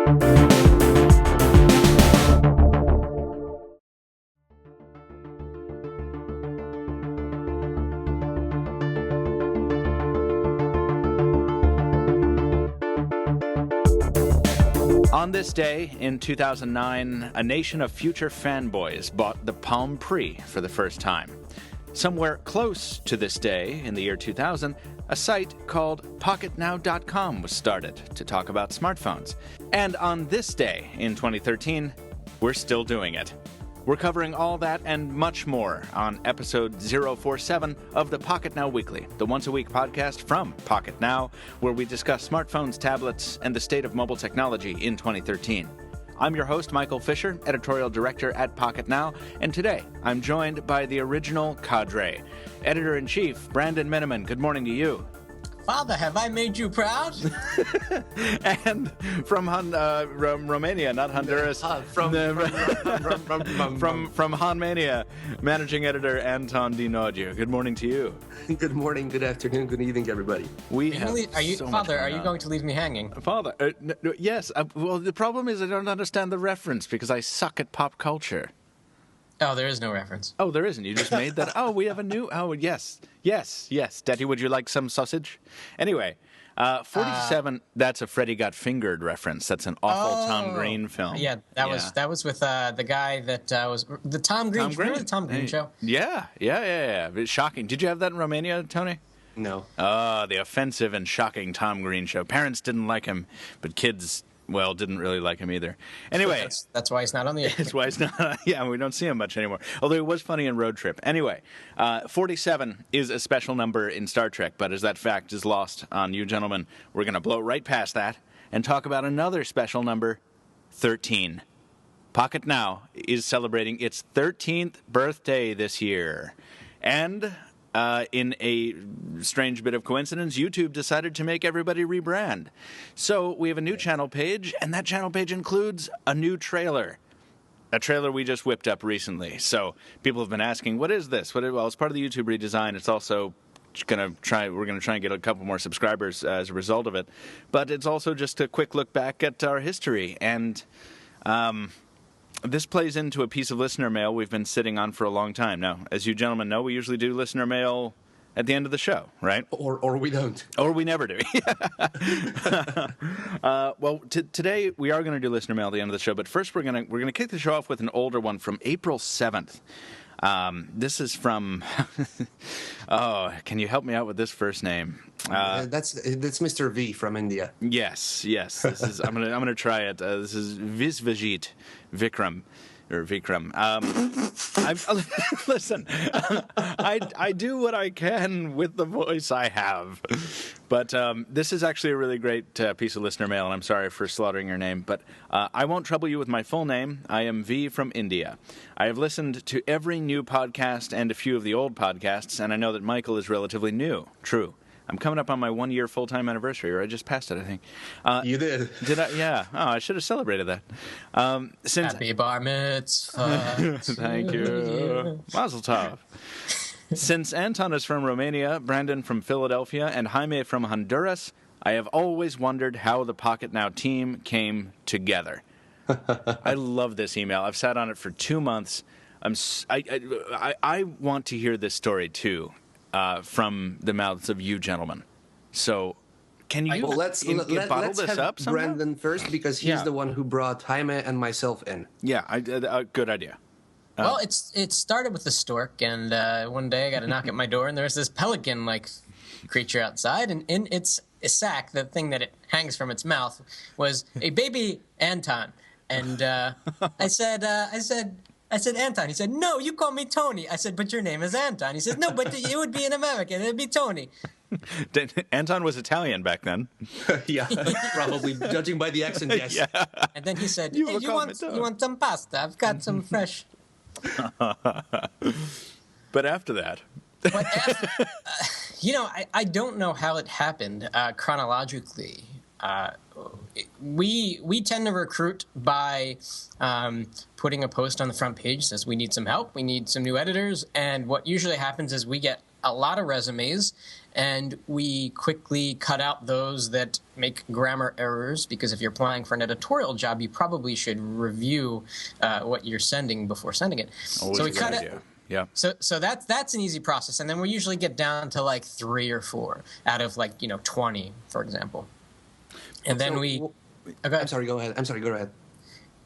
On this day in 2009, a nation of future fanboys bought the Palm Pre for the first time. Somewhere close to this day, in the year 2000, a site called Pocketnow.com was started to talk about smartphones. And on this day in 2013, we're still doing it. We're covering all that and much more on episode 047 of the Pocketnow Weekly, the once-a-week podcast from Pocketnow, where we discuss smartphones, tablets, and the state of mobile technology in 2013. I'm your host, Michael Fisher, editorial director at Pocketnow, and today I'm joined by the original cadre, editor-in-chief Brandon Miniman. Good morning to you. Father, have I made you proud? And from Romania, not Honduras. From Honmania, managing editor Anton D. Nagy. Good morning to you. Good morning, good afternoon, good evening, everybody. Father, are you going to leave me hanging? Father, yes. Well, the problem is I don't understand the reference because I suck at pop culture. Oh, there is no reference. Oh, there isn't. You just made that. Oh, we have a new. Oh, yes. Daddy, would you like some sausage? Anyway, 47. That's a Freddy Got Fingered reference. That's an awful Tom Green film. Yeah, that was with the guy that was the Tom Green. Remember the Tom Green show? Yeah. It's shocking. Did you have that in Romania, Tony? No. The offensive and shocking Tom Green show. Parents didn't like him, but kids, well, didn't really like him either. Anyway. That's why he's not on the air. That's why he's not. Yeah, we don't see him much anymore. Although it was funny in Road Trip. Anyway, 47 is a special number in Star Trek, but as that fact is lost on you gentlemen, we're going to blow right past that and talk about another special number, 13. Pocketnow is celebrating its 13th birthday this year. And in a strange bit of coincidence, YouTube decided to make everybody rebrand. So we have a new channel page, and that channel page includes a new trailer. A trailer we just whipped up recently. So people have been asking, what is this? Well, it's part of the YouTube redesign. It's also we're going to try and get a couple more subscribers as a result of it. But it's also just a quick look back at our history. And this plays into a piece of listener mail we've been sitting on for a long time. Now, as you gentlemen know, we usually do listener mail at the end of the show, right? Or we don't. Or we never do. Today we are going to do listener mail at the end of the show, but first we're going to kick the show off with an older one from April 7th. This is from can you help me out with this first name? That's Mr. V from India. Yes. This is I'm gonna try it. This is Visvajit Vikram. Or Vikram. Listen, I do what I can with the voice I have. But this is actually a really great piece of listener mail, and I'm sorry for slaughtering your name. But I won't trouble you with my full name. I am V from India. I have listened to every new podcast and a few of the old podcasts, and I know that Michael is relatively new. True. I'm coming up on my 1-year full-time anniversary, or I just passed it, I think. You did. Did I? Yeah. Oh, I should have celebrated that. Happy bar mitzvah. Thank you. Mazel tov. Since Anton is from Romania, Brandon from Philadelphia, and Jaime from Honduras, I have always wondered how the Pocketnow team came together. I love this email. I've sat on it for 2 months. I want to hear this story, too. From the mouths of you gentlemen. So, can you let's bottle this have up somehow? Brandon first, because he's the one who brought Jaime and myself in. Yeah, good idea. Well, it started with the stork, and one day I got a knock at my door, and there's this pelican-like creature outside, and in its sack, the thing that it hangs from its mouth, was a baby Anton. And I said, Anton. He said, no, you call me Tony. I said, but your name is Anton. He said, no, but it would be an American. It would be Tony. Anton was Italian back then. Yeah, probably, judging by the accent, yes. Yeah. And then he said, hey, you want some pasta? I've got some fresh. But after that. I don't know how it happened chronologically. We tend to recruit by putting a post on the front page that says we need some help, we need some new editors, and what usually happens is we get a lot of resumes, and we quickly cut out those that make grammar errors, because if you're applying for an editorial job, you probably should review what you're sending before sending it. Always so we a good cut idea. it. Yeah. So that's an easy process, and then we usually get down to like 3 or 4 out of 20, for example, and then I'm sorry. Go ahead.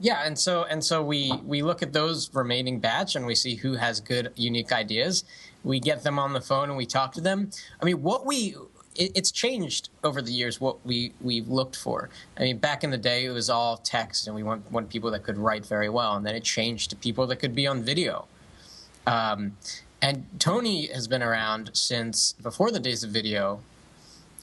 Yeah, and so we look at those remaining batch and we see who has good, unique ideas. We get them on the phone and we talk to them. I mean, it's changed over the years what we've looked for. I mean, back in the day, it was all text, and we want people that could write very well, and then it changed to people that could be on video. And Tony has been around since before the days of video.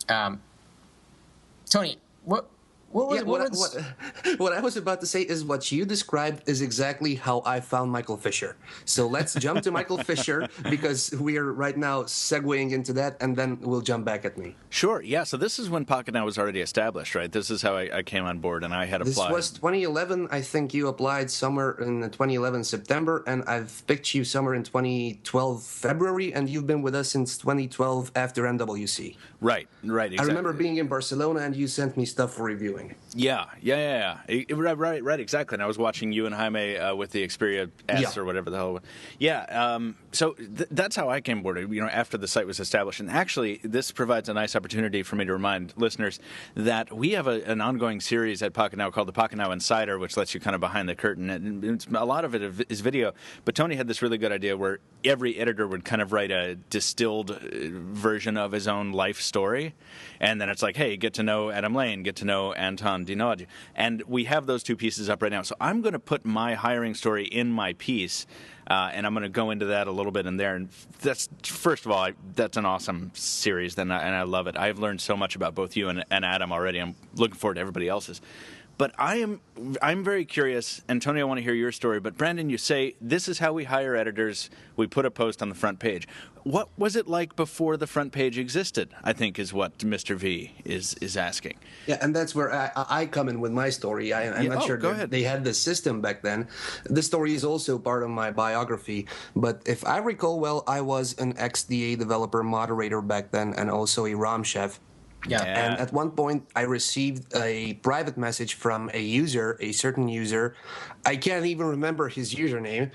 Tony, what I was about to say is what you described is exactly how I found Michael Fisher. So let's jump to Michael Fisher, because we are right now segueing into that, and then we'll jump back at me. Sure. Yeah. So this is when Pocketnow was already established, right? This is how I came on board, and I had applied. This was 2011. I think you applied somewhere in 2011 September, and I've picked you somewhere in 2012 February, and you've been with us since 2012 after NWC. Right. Exactly. I remember being in Barcelona, and you sent me stuff for reviewing. Yeah. Right, exactly. And I was watching you and Jaime with the Xperia S or whatever the hell. Yeah. So that's how I came aboard. After the site was established. And actually, this provides a nice opportunity for me to remind listeners that we have an ongoing series at Pocketnow called the Pocketnow Insider, which lets you kind of behind the curtain. And a lot of it is video. But Tony had this really good idea where every editor would kind of write a distilled version of his own life story. And then it's like, hey, get to know Adam Lein, get to know Anton D. Nagy. And we have those 2 pieces up right now. So I'm going to put my hiring story in my piece, and I'm going to go into that a little bit in there. And that's, first of all, that's an awesome series, and I love it. I've learned so much about both you and Adam already. I'm looking forward to everybody else's. But I'm very curious, and Tony, I want to hear your story. But Brandon, you say this is how we hire editors. We put a post on the front page. What was it like before the front page existed? I think is what Mr. V is asking. Yeah, and that's where I come in with my story. I'm not sure they had the system back then. The story is also part of my biography. But if I recall well, I was an XDA developer moderator back then, and also a ROM chef. Yeah. And at one point, I received a private message from a certain user. I can't even remember his username.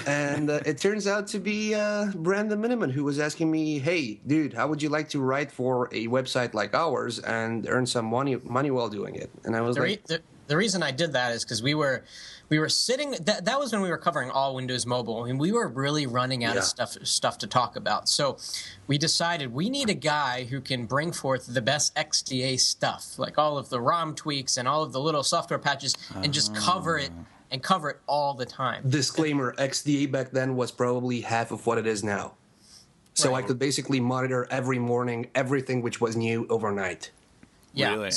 And it turns out to be Brandon Miniman, who was asking me, hey, dude, how would you like to write for a website like ours and earn some money while doing it? And I was the reason I did that is because we were sitting. That was when we were covering all Windows Mobile, and we were really running out of stuff to talk about. So we decided we need a guy who can bring forth the best XDA stuff, like all of the ROM tweaks and all of the little software patches, and just cover it all the time. Disclaimer: XDA back then was probably half of what it is now. So I could basically monitor every morning everything which was new overnight. Yeah. Really?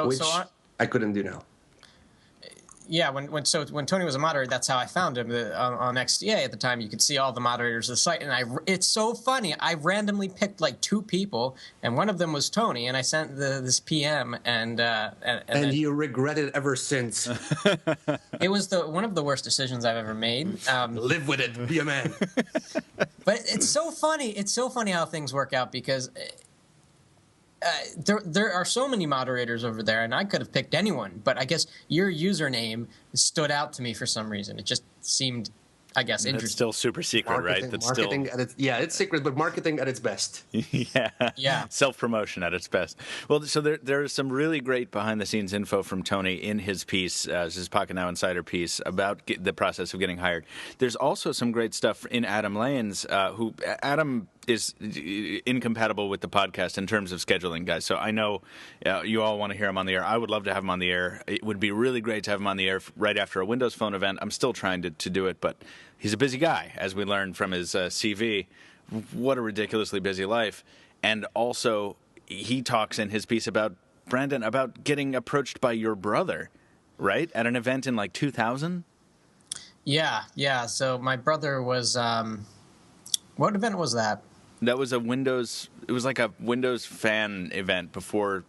Which I couldn't do now. Yeah, when Tony was a moderator, that's how I found him on XDA at the time. You could see all the moderators of the site, and it's so funny. I randomly picked like 2 people, and one of them was Tony, and I sent this PM, and you regret it ever since. It was one of the worst decisions I've ever made. Live with it, be a man. But it's so funny. It's so funny how things work out, because there are so many moderators over there, and I could have picked anyone, but I guess your username stood out to me for some reason. It just seemed, I guess, interesting. It's still super secret, right? That's marketing still... it's secret, but marketing at its best. Yeah. Self-promotion at its best. Well, so there is some really great behind-the-scenes info from Tony in his piece, his Pocketnow Insider piece, about the process of getting hired. There's also some great stuff in Adam Lein's, who Adam is incompatible with the podcast in terms of scheduling, guys. So I know you all want to hear him on the air. I would love to have him on the air. It would be really great to have him on the air right after a Windows Phone event. I'm still trying to do it, but he's a busy guy, as we learned from his CV. What a ridiculously busy life. And also, he talks in his piece about, Brandon, about getting approached by your brother, right? At an event in like 2000? Yeah. So my brother was... what event was that? That was it was like a Windows fan event before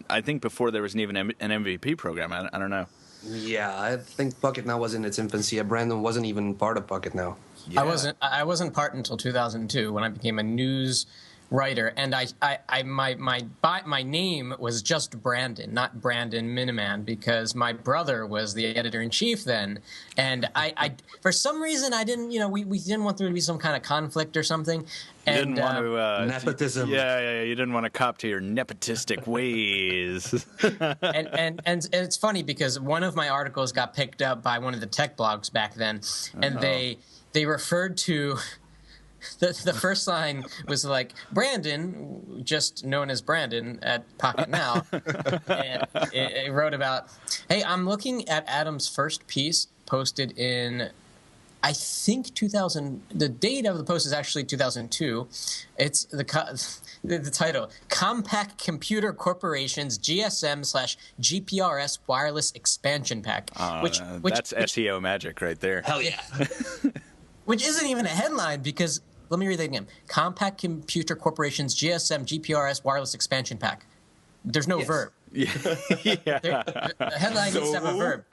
there was even an MVP program. I don't know. Yeah, I think Pocketnow was in its infancy. Brandon wasn't even part of Pocketnow. Yeah. I wasn't part until 2002 when I became a news writer, and my name was just Brandon, not Brandon Miniman, because my brother was the editor in chief then, and I for some reason I didn't, we didn't want there to be some kind of conflict or something. You And didn't want to nepotism. Yeah, you didn't want to cop to your nepotistic ways. and it's funny because one of my articles got picked up by one of the tech blogs back then, and they referred to. The first line was like, Brandon, just known as Brandon at Pocketnow, and it wrote about, hey, I'm looking at Adam's first piece posted in, I think 2000. The date of the post is actually 2002. It's the title: Compact Computer Corporation's GSM/GPRS Wireless Expansion Pack. Which that's SEO magic right there. Hell yeah. Which isn't even a headline because, let me read that again. Compact Computer Corporation's GSM GPRS Wireless Expansion Pack. There's no verb. Yeah. The headline needs to have a verb.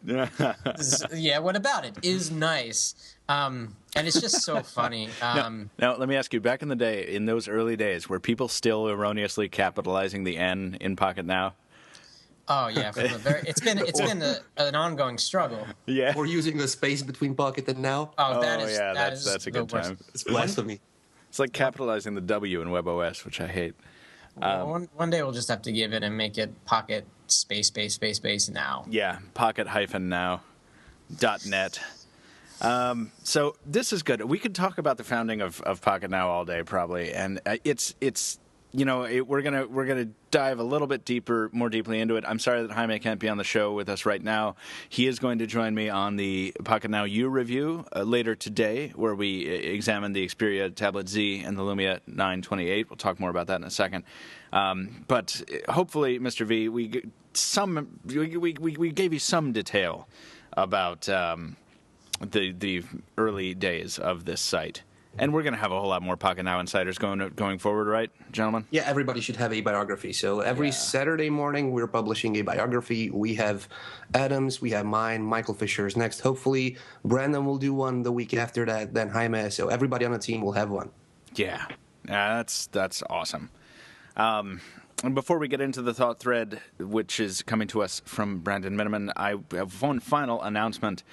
Yeah, what about it? Is nice. And it's just so funny. Now, let me ask you, back in the day, in those early days, were people still erroneously capitalizing the N in Pocketnow? Oh yeah, it's been an ongoing struggle. Yeah. Or using a space between Pocket and Now. That's a good time. It's blasphemy. It's like capitalizing the W in webOS, which I hate. One day we'll just have to give it and make it Pocket space now. Yeah, pocket-now.net. So this is good. We could talk about the founding of Pocketnow all day, probably, and it's we're gonna dive a little bit more deeply into it. I'm sorry that Jaime can't be on the show with us right now. He is going to join me on the Pocketnow U review later today, where we examine the Xperia Tablet Z and the Lumia 928. We'll talk more about that in a second. But hopefully, Mr. V, we gave you some detail about the early days of this site. And we're going to have a whole lot more Pocketnow insiders going forward, right, gentlemen? Yeah, everybody should have a biography. So every Saturday morning, we're publishing a biography. We have Adam's, we have mine, Michael Fisher's next. Hopefully, Brandon will do one the week after that, then Jaime. So everybody on the team will have one. Yeah, that's awesome. And before we get into the thought thread, which is coming to us from Brandon Miniman, I have one final announcement.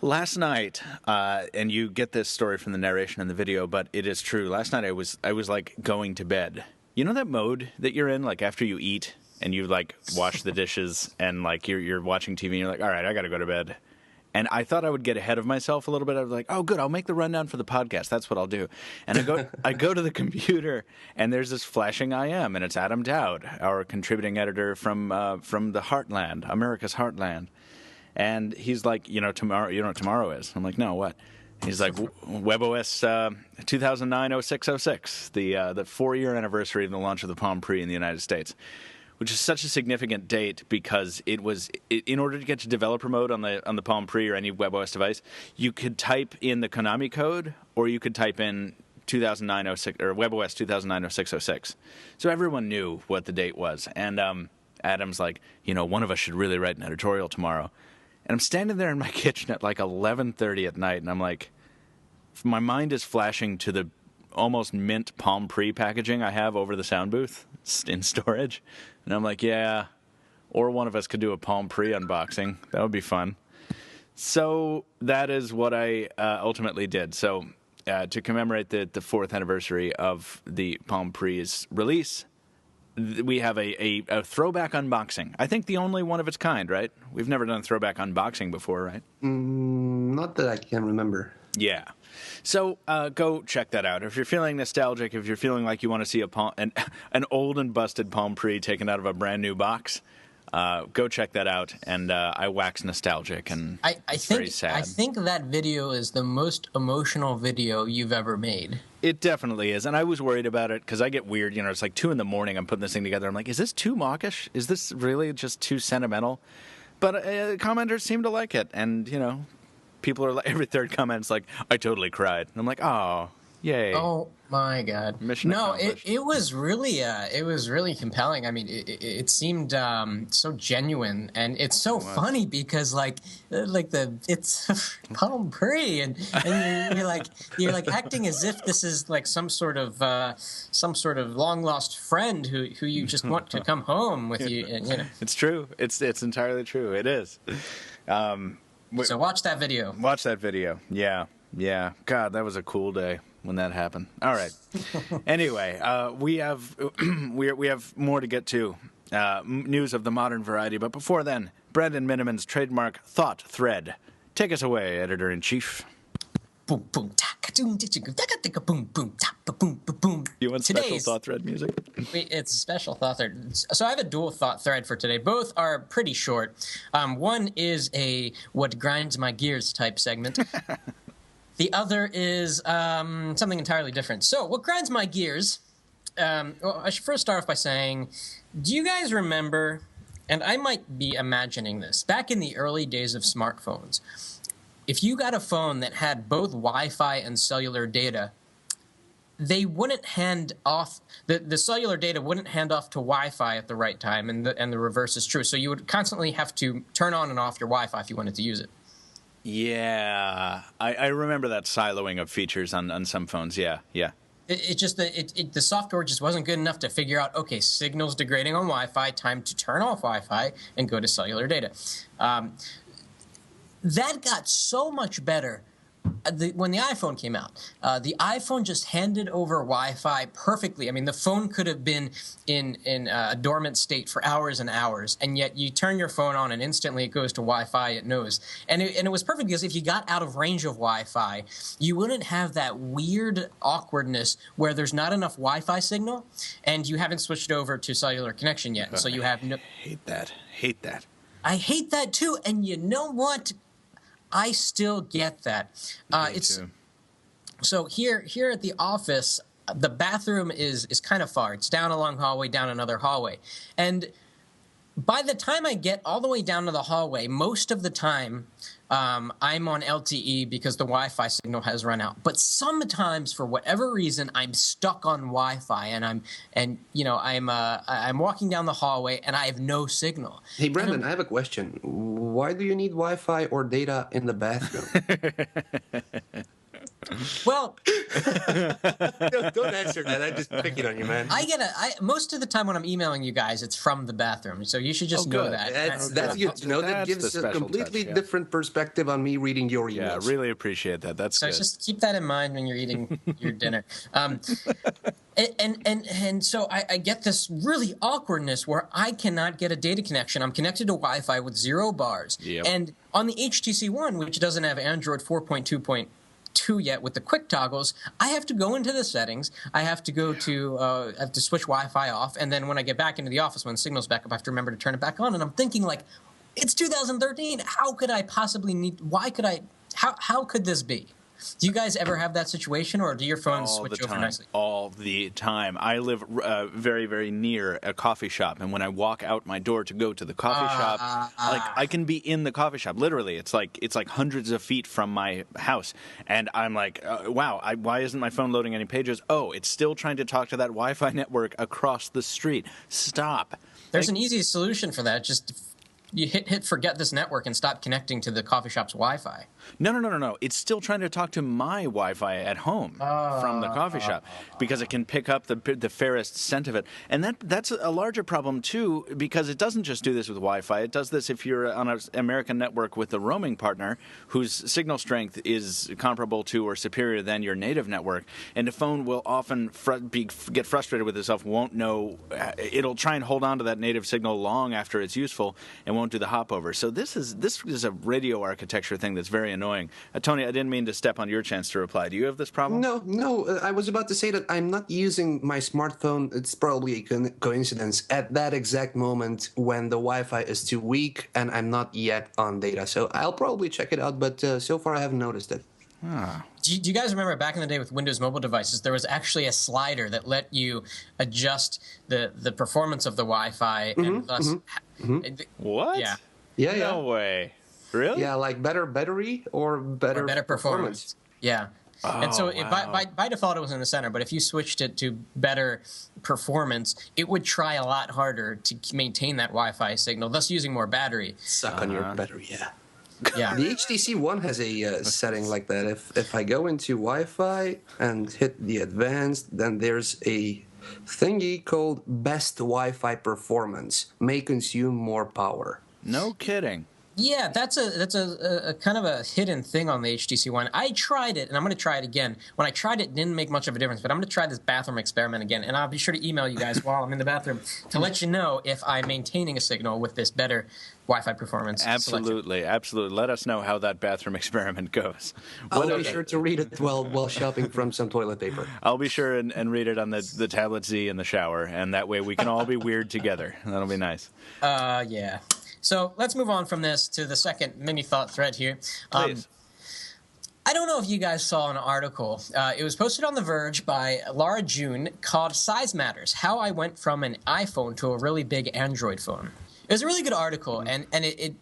Last night, and you get this story from the narration in the video, but it is true. Last night I was like going to bed. You know that mode that you're in, like after you eat and you like wash the dishes and like you're watching TV and you're like, all right, I got to go to bed. And I thought I would get ahead of myself a little bit. I was like, oh, good, I'll make the rundown for the podcast. That's what I'll do. And I go to the computer, and there's this flashing IM, and it's Adam Dowd, our contributing editor from the Heartland, America's Heartland. And he's like, tomorrow, you know what tomorrow is? I'm like, no, what? He's like, webOS 2009-0606, the 4-year anniversary of the launch of the Palm Pre in the United States, which is such a significant date because it was, in order to get to developer mode on the Palm Pre or any webOS device, you could type in the Konami code or you could type in 2009-06 or webOS 2009-0606. So everyone knew what the date was. And Adam's like, one of us should really write an editorial tomorrow. And I'm standing there in my kitchen at like 11:30 at night, and I'm like, my mind is flashing to the almost mint Palm Pre packaging I have over the sound booth in storage. And I'm like, yeah, or one of us could do a Palm Pre unboxing. That would be fun. So that is what I ultimately did. So to commemorate the 4th anniversary of the Palm Pre's release, we have a throwback unboxing. I think the only one of its kind, right? We've never done a throwback unboxing before, right? Not that I can remember. Yeah. So go check that out. If you're feeling nostalgic, if you're feeling like you want to see an old and busted Palm Pre taken out of a brand new box, go check that out. And I wax nostalgic, and it's very sad. I think that video is the most emotional video you've ever made. It definitely is, and I was worried about it because I get weird. It's like 2 a.m. I'm putting this thing together. I'm like, is this too mawkish? Is this really just too sentimental? But commenters seem to like it, and people are like, every third comment's like, I totally cried. And I'm like, oh, Yay. Oh my God! Mission accomplished. it was really compelling. I mean, it seemed so genuine, and it's so funny because it's Palm Pre, and you're like acting as if this is like some sort of long lost friend who you just want to come home with you. And, you know, it's true. It's entirely true. It is. So watch that video. Watch that video. Yeah. God, that was a cool day when that happened. All right. Anyway, we have we have more to get to. News of the modern variety, but before then, Brandon Miniman's trademark thought thread. Take us away, editor-in-chief. Boom boom taka boom boom tap boom boom. You want special thought thread music? It's a special thought thread. So I have a dual thought thread for today. Both are pretty short. One is a what grinds my gears type segment. The other is something entirely different. So what grinds my gears? Well, I should first start off by saying, do you guys remember? And I might be imagining this. Back in the early days of smartphones, if you got a phone that had both Wi-Fi and cellular data, they wouldn't hand off the cellular data wouldn't hand off to Wi-Fi at the right time, and the reverse is true. So you would constantly have to turn on and off your Wi-Fi if you wanted to use it. Yeah, I remember that siloing of features on some phones. Yeah. The software just wasn't good enough to figure out, okay, signal's degrading on Wi-Fi, time to turn off Wi-Fi and go to cellular data. That got so much better when the iPhone came out. The iPhone just handed over Wi-Fi perfectly. I mean, the phone could have been in a dormant state for hours and hours, and yet you turn your phone on and instantly it goes to Wi-Fi, it knows. And it was perfect because if you got out of range of Wi-Fi, you wouldn't have that weird awkwardness where there's not enough Wi-Fi signal and you haven't switched over to cellular connection yet. So you have no... Hate that. I hate that too, and you know what? I still get that. Too. So here at the office, the bathroom is kind of far. It's down a long hallway, down another hallway. And by the time I get all the way down to the hallway, most of the time I'm on LTE because the Wi-Fi signal has run out. But sometimes, for whatever reason, I'm stuck on Wi-Fi, and I'm walking down the hallway and I have no signal. Hey, Brandon, I have a question. Why do you need Wi-Fi or data in the bathroom? Well, don't answer that. I'm just picking on you, man. Most of the time when I'm emailing you guys, it's from the bathroom, so you should just know that. That's good to know. That gives a completely different perspective on me reading your emails. Yeah, really appreciate that. That's so good. Just keep that in mind when you're eating your dinner. And so I get this really awkwardness where I cannot get a data connection. I'm connected to Wi-Fi with 0 bars, and on the HTC One, which doesn't have Android 4.2.2 yet with the quick toggles, I have to go into the settings. I have to go to I have to switch Wi-Fi off, and then when I get back into the office, when the signal's back up, I have to remember to turn it back on. And I'm thinking, like, it's 2013. How could I possibly need? Why could I? How could this be? Do you guys ever have that situation, or do your phones switch over nicely? All the time. I live very, very near a coffee shop, and when I walk out my door to go to the coffee shop, like I can be in the coffee shop. Literally, it's like hundreds of feet from my house, and I'm like, wow, why isn't my phone loading any pages? Oh, it's still trying to talk to that Wi-Fi network across the street. Stop. There's an easy solution for that. Just you hit forget this network and stop connecting to the coffee shop's Wi-Fi. No. It's still trying to talk to my Wi-Fi at home from the coffee shop because it can pick up the fairest scent of it. And that's a larger problem, too, because it doesn't just do this with Wi-Fi. It does this if you're on an American network with a roaming partner whose signal strength is comparable to or superior than your native network. And the phone will often get frustrated with itself, won't know. It'll try and hold on to that native signal long after it's useful and won't do the hop over. So this is a radio architecture thing that's very annoying. Tony, I didn't mean to step on your chance to reply. Do you have this problem? No. I was about to say that I'm not using my smartphone. It's probably a coincidence at that exact moment when the Wi-Fi is too weak and I'm not yet on data. So I'll probably check it out, but so far I haven't noticed it. Do you guys remember back in the day with Windows mobile devices, there was actually a slider that let you adjust the performance of the Wi-Fi and thus... What? Yeah. No way. Really? Yeah, like better battery or better performance. Yeah. And so wow. by default, it was in the center. But if you switched it to better performance, it would try a lot harder to maintain that Wi-Fi signal, thus using more battery. Suck on your battery, yeah. Yeah. The HTC One has a setting like that. If I go into Wi-Fi and hit the advanced, then there's a thingy called best Wi-Fi performance, may consume more power. No kidding. Yeah, that's a kind of a hidden thing on the HTC One. I tried it, and I'm going to try it again. When I tried it, it didn't make much of a difference, but I'm going to try this bathroom experiment again, and I'll be sure to email you guys while I'm in the bathroom to let you know if I'm maintaining a signal with this better Wi-Fi performance. Absolutely, selection. absolutely. Let us know how that bathroom experiment goes. I'll be sure to read it while shopping from some toilet paper. I'll be sure and read it on the tablet Z in the shower, and that way we can all be weird together. That'll be nice. Yeah. So let's move on from this to the second mini thought thread here. Please. I don't know if you guys saw an article. It was posted on The Verge by Laura June called Size Matters, How I Went from an iPhone to a Really Big Android Phone. It was a really good article, and it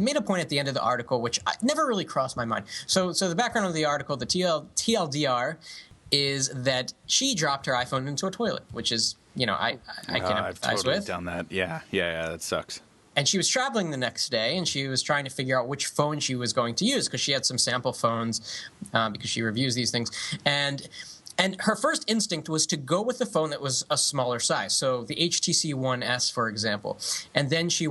made a point at the end of the article, which never really crossed my mind. So the background of the article, the TLDR, is that she dropped her iPhone into a toilet, which is, I can empathize I've totally with. done that. Yeah, that sucks. And she was traveling the next day, and she was trying to figure out which phone she was going to use because she had some sample phones because she reviews these things. And her first instinct was to go with the phone that was a smaller size, so the HTC One S, for example. And then she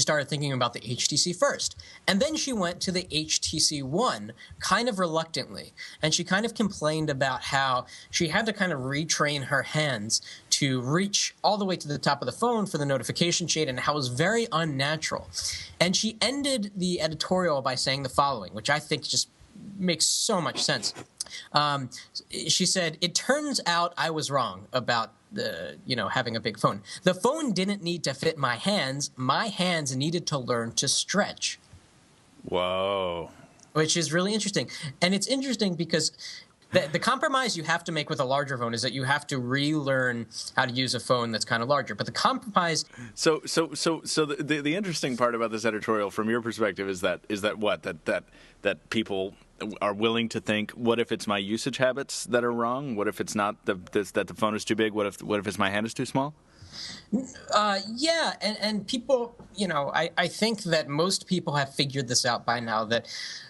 started thinking about the HTC first. And then she went to the HTC One kind of reluctantly. And she kind of complained about how she had to kind of retrain her hands to reach all the way to the top of the phone for the notification shade, and how it was very unnatural. And she ended the editorial by saying the following, which I think just makes so much sense. She said, "It turns out I was wrong about having a big phone. The phone didn't need to fit my hands. My hands needed to learn to stretch." Whoa. Which is really interesting. And it's interesting because the compromise you have to make with a larger phone is that you have to relearn how to use a phone that's kind of larger. But the compromise. So the interesting part about this editorial, from your perspective, is that people are willing to think, what if it's my usage habits that are wrong? What if it's not that the phone is too big? What if it's my hand is too small? Yeah, and people, I think that most people have figured this out by now, that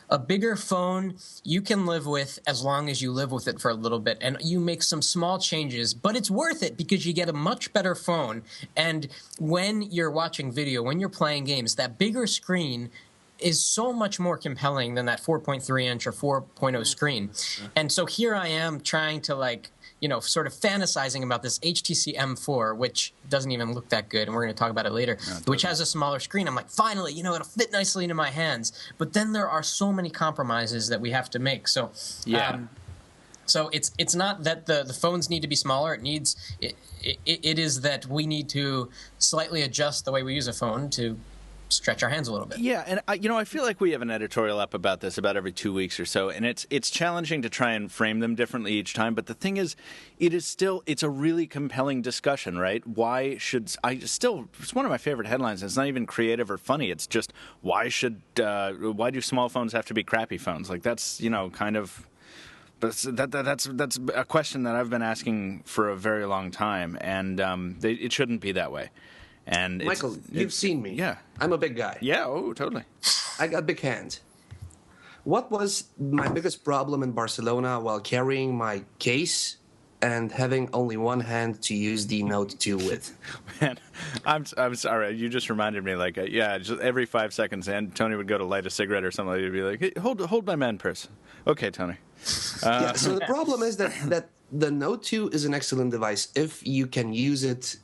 a bigger phone you can live with as long as you live with it for a little bit, and you make some small changes, but it's worth it because you get a much better phone. And when you're watching video, when you're playing games, that bigger screen is so much more compelling than that 4.3-inch or 4.0 screen. And so here I am trying to sort of fantasizing about this HTC M4, which doesn't even look that good, and we're going to talk about it later, which has a smaller screen. I'm like, finally, it'll fit nicely into my hands. But then there are so many compromises that we have to make. So yeah. So it's not that the phones need to be smaller. It is that we need to slightly adjust the way we use a phone to stretch our hands a little bit. Yeah, and I feel like we have an editorial up about this about every 2 weeks or so, and it's challenging to try and frame them differently each time. But the thing is, it's a really compelling discussion, right? Why should it's one of my favorite headlines. And it's not even creative or funny. It's just why do small phones have to be crappy phones? Like that's kind of. But that's a question that I've been asking for a very long time, and it shouldn't be that way. And Michael, you've seen me. Yeah. I'm a big guy. Yeah, oh, totally. I got big hands. What was my biggest problem in Barcelona while carrying my case and having only one hand to use the Note 2 with? Man, I'm sorry. You just reminded me, just every 5 seconds, and Tony would go to light a cigarette or something. He'd be like, "Hey, hold my man purse." Okay, Tony. Yeah, so the problem is that the Note 2 is an excellent device if you can use it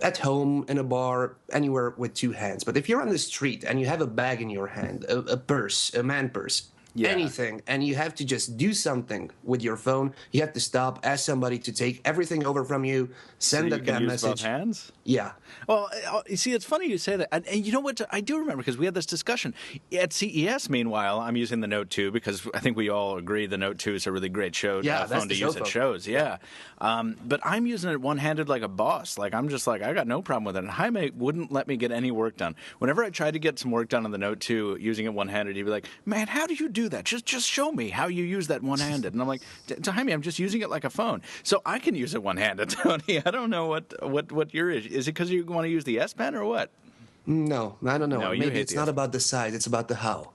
at home, in a bar, anywhere with two hands. But if you're on the street and you have a bag in your hand, a purse, a man purse, anything, and you have to just do something with your phone, you have to stop, ask somebody to take everything over from you, send that damn message. Both hands? Yeah. Well, you see, it's funny you say that. And you know what? I do remember, because we had this discussion. At CES, meanwhile, I'm using the Note 2 because I think we all agree the Note 2 is a really great phone to use at shows. Yeah. But I'm using it one-handed like a boss. I'm just I got no problem with it. And Jaime wouldn't let me get any work done. Whenever I tried to get some work done on the Note 2 using it one-handed, he'd be like, "Man, how do you do do that? Just show me how you use that one-handed. And I'm like, Jaime, I'm just using it like a phone. So I can use it one-handed, Tony. I don't know what your issue is. It because you want to use the S Pen or what? No, I don't know. No, you Maybe hate it's the not S Pen. about the size, it's about the how.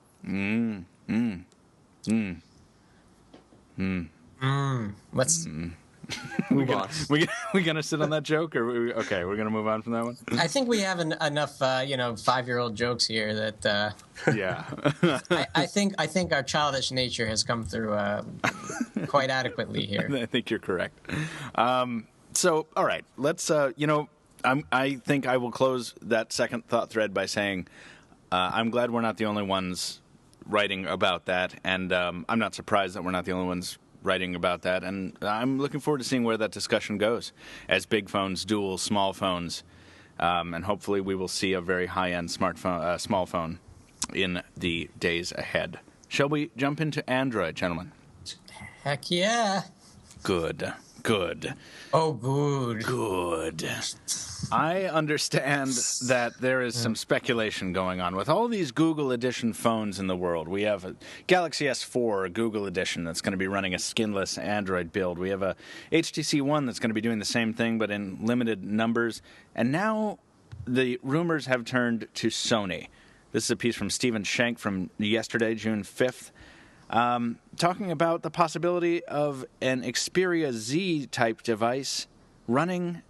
Let's. Move on. We gonna sit on that joke, or we're gonna move on from that one. I think we have enough, 5-year-old jokes here that Yeah. I think our childish nature has come through quite adequately here. I think you're correct. So, all right, let's. I think I will close that second thought thread by saying I'm glad we're not the only ones writing about that, and I'm not surprised that we're not the only ones writing about that, and I'm looking forward to seeing where that discussion goes as big phones duel small phones, and hopefully we will see a very high-end smartphone, small phone in the days ahead. Shall we jump into Android, gentlemen? Heck yeah. Good. Oh, good. I understand that there is some speculation going on with all these Google Edition phones in the world. We have a Galaxy S4 Google Edition that's going to be running a skinless Android build. We have a HTC One that's going to be doing the same thing but in limited numbers. And now the rumors have turned to Sony. This is a piece from Stephen Shank from yesterday, June 5th. Talking about the possibility of an Xperia Z-type device running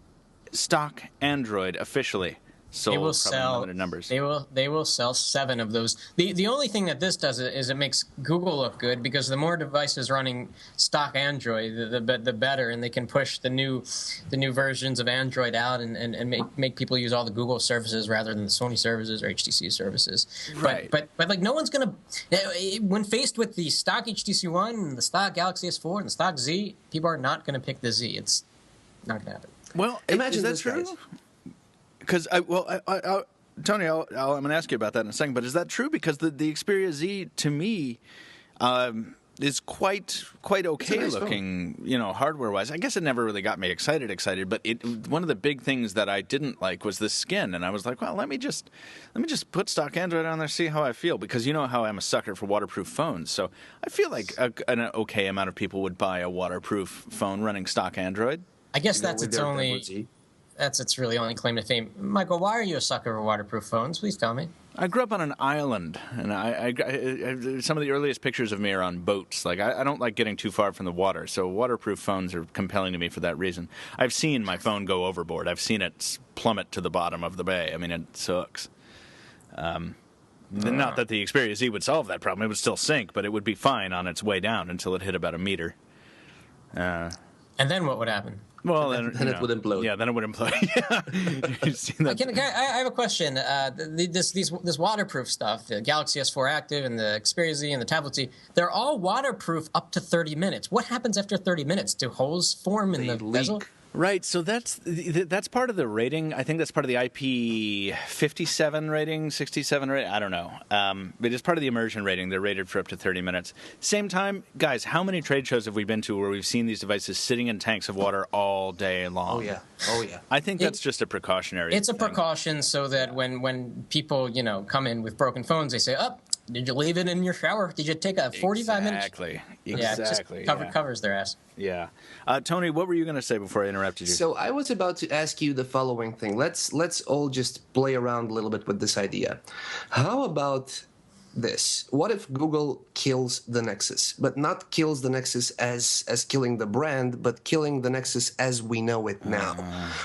stock Android officially. They will Sold probably in limited numbers. They will sell 7 of those. The only thing that this does is it makes Google look good, because the more devices running stock Android, the better, and they can push the new versions of Android out and make people use all the Google services rather than the Sony services or HTC services. Right. But like no one's gonna, when faced with the stock HTC One and the stock Galaxy S4 and the stock Z, people are not gonna pick the Z. It's not gonna happen. Well, Imagine is that this, true? guys. Because Tony, I'm going to ask you about that in a second. But is that true? Because the Xperia Z to me is quite okay nice looking, hardware wise. I guess it never really got me excited. But one of the big things that I didn't like was the skin, and I was like, well, let me just put stock Android on there, see how I feel. Because you know how I'm a sucker for waterproof phones, so I feel like an okay amount of people would buy a waterproof phone running stock Android. I guess With their Z. that's its really only claim to fame. Michael, why are you a sucker for waterproof phones? Please tell me. I grew up on an island, and I some of the earliest pictures of me are on boats. Like I don't like getting too far from the water, so waterproof phones are compelling to me for that reason. I've seen my phone go overboard. I've seen it plummet to the bottom of the bay. I mean, it sucks. Not that the Xperia Z would solve that problem. It would still sink, but it would be fine on its way down until it hit about a meter. And then what would happen? Well, then it would implode. Yeah, then it would implode. You've seen that. I have a question. This waterproof stuff, the Galaxy S4 Active and the Xperia Z and the Tablet Z, they're all waterproof up to 30 minutes. What happens after 30 minutes? Do holes form in the bezel? Right, so that's part of the rating. I think that's part of the IP57 rating, 67 rating. I don't know. But it's part of the immersion rating. They're rated for up to 30 minutes. Same time, guys, how many trade shows have we been to where we've seen these devices sitting in tanks of water all day long? Oh yeah. I think that's just a precautionary It's a thing. precaution so that when people, come in with broken phones, they say, oh, did you leave it in your shower? Did you take a 45 minutes? Exactly. Yeah, it just covers their ass. Yeah. Tony, what were you going to say before I interrupted you? So I was about to ask you the following thing. Let's all just play around a little bit with this idea. How about this? What if Google kills the Nexus, but not kills the Nexus as killing the brand, but killing the Nexus as we know it now?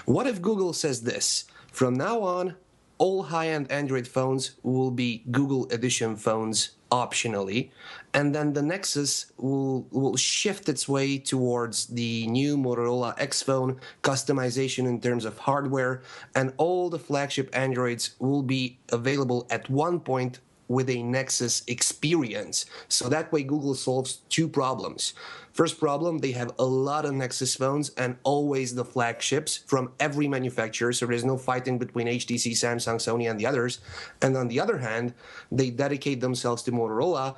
What if Google says this? From now on, all high-end Android phones will be Google Edition phones optionally, and then the Nexus will shift its way towards the new Motorola X phone, customization in terms of hardware, and all the flagship Androids will be available at one point with a Nexus experience. So that way Google solves 2 problems. First problem, they have a lot of Nexus phones and always the flagships from every manufacturer, so there's no fighting between HTC, Samsung, Sony, and the others. And on the other hand, they dedicate themselves to Motorola,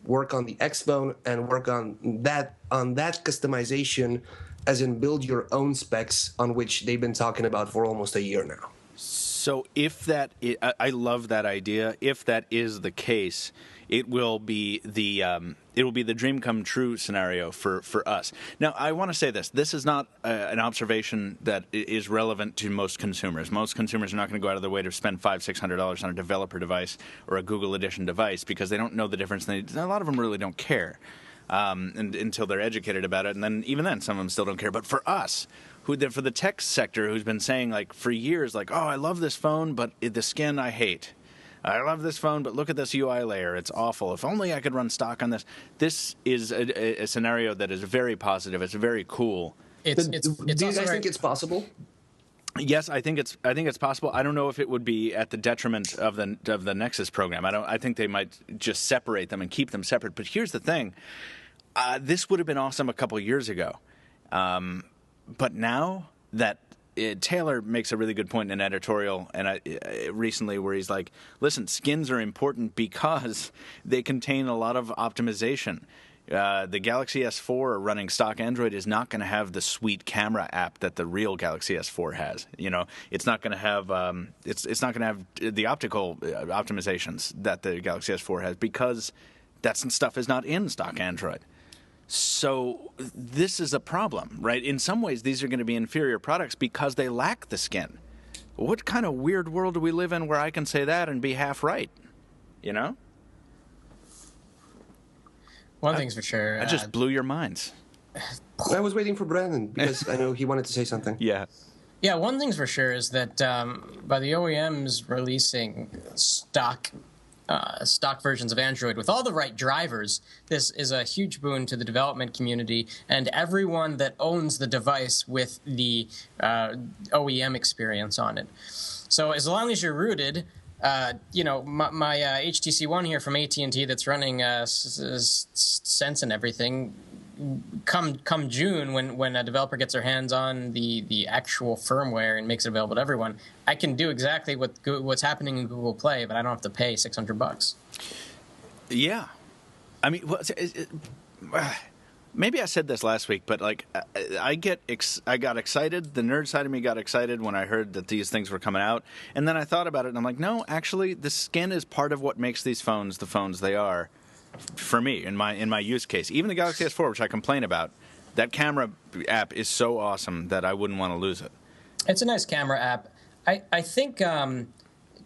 work on the X phone, and work on that customization, as in build your own specs, on which they've been talking about for almost a year now. So if that, I love that idea. If that is the case, it will be the dream come true scenario for us. Now, I want to say this. This is not an observation that is relevant to most consumers. Most consumers are not going to go out of their way to spend $500-$600 on a developer device or a Google Edition device because they don't know the difference. A lot of them really don't care until they're educated about it. And then even then, some of them still don't care. But for us, for the tech sector, who's been saying like for years, like, oh, I love this phone, but the skin I hate. I love this phone, but look at this UI layer. It's awful. If only I could run stock on this. This is a scenario that is very positive. It's very cool. Do you guys think it's possible? Yes, I think it's possible. I don't know if it would be at the detriment of the Nexus program. I think they might just separate them and keep them separate. But here's the thing: this would have been awesome a couple years ago, but now that Taylor makes a really good point in an editorial recently where he's like, listen, skins are important because they contain a lot of optimization. The Galaxy S4 running stock Android is not going to have the sweet camera app that the real Galaxy S4 has. It's not going to have it's not going to have the optical optimizations that the Galaxy S4 has because that stuff is not in stock Android. So this is a problem, right? In some ways, these are going to be inferior products because they lack the skin. What kind of weird world do we live in where I can say that and be half right? One thing's for sure. I just blew your minds. I was waiting for Brandon because I know he wanted to say something. Yeah. Yeah, one thing's for sure is that by the OEMs releasing stock versions of Android with all the right drivers, this is a huge boon to the development community and everyone that owns the device with the OEM experience on it. So as long as you're rooted, my HTC One here from AT&T that's running Sense and everything, come June when a developer gets their hands on the actual firmware and makes it available to everyone, I can do exactly what's happening in Google Play, but I don't have to pay $600. Yeah, I mean, maybe I said this last week, but like, I got excited. The nerd side of me got excited when I heard that these things were coming out, and then I thought about it, and I'm like, no, actually, the skin is part of what makes these phones the phones they are. For me, in my use case, even the Galaxy S4, which I complain about, that camera app is so awesome that I wouldn't want to lose it. It's a nice camera app. I think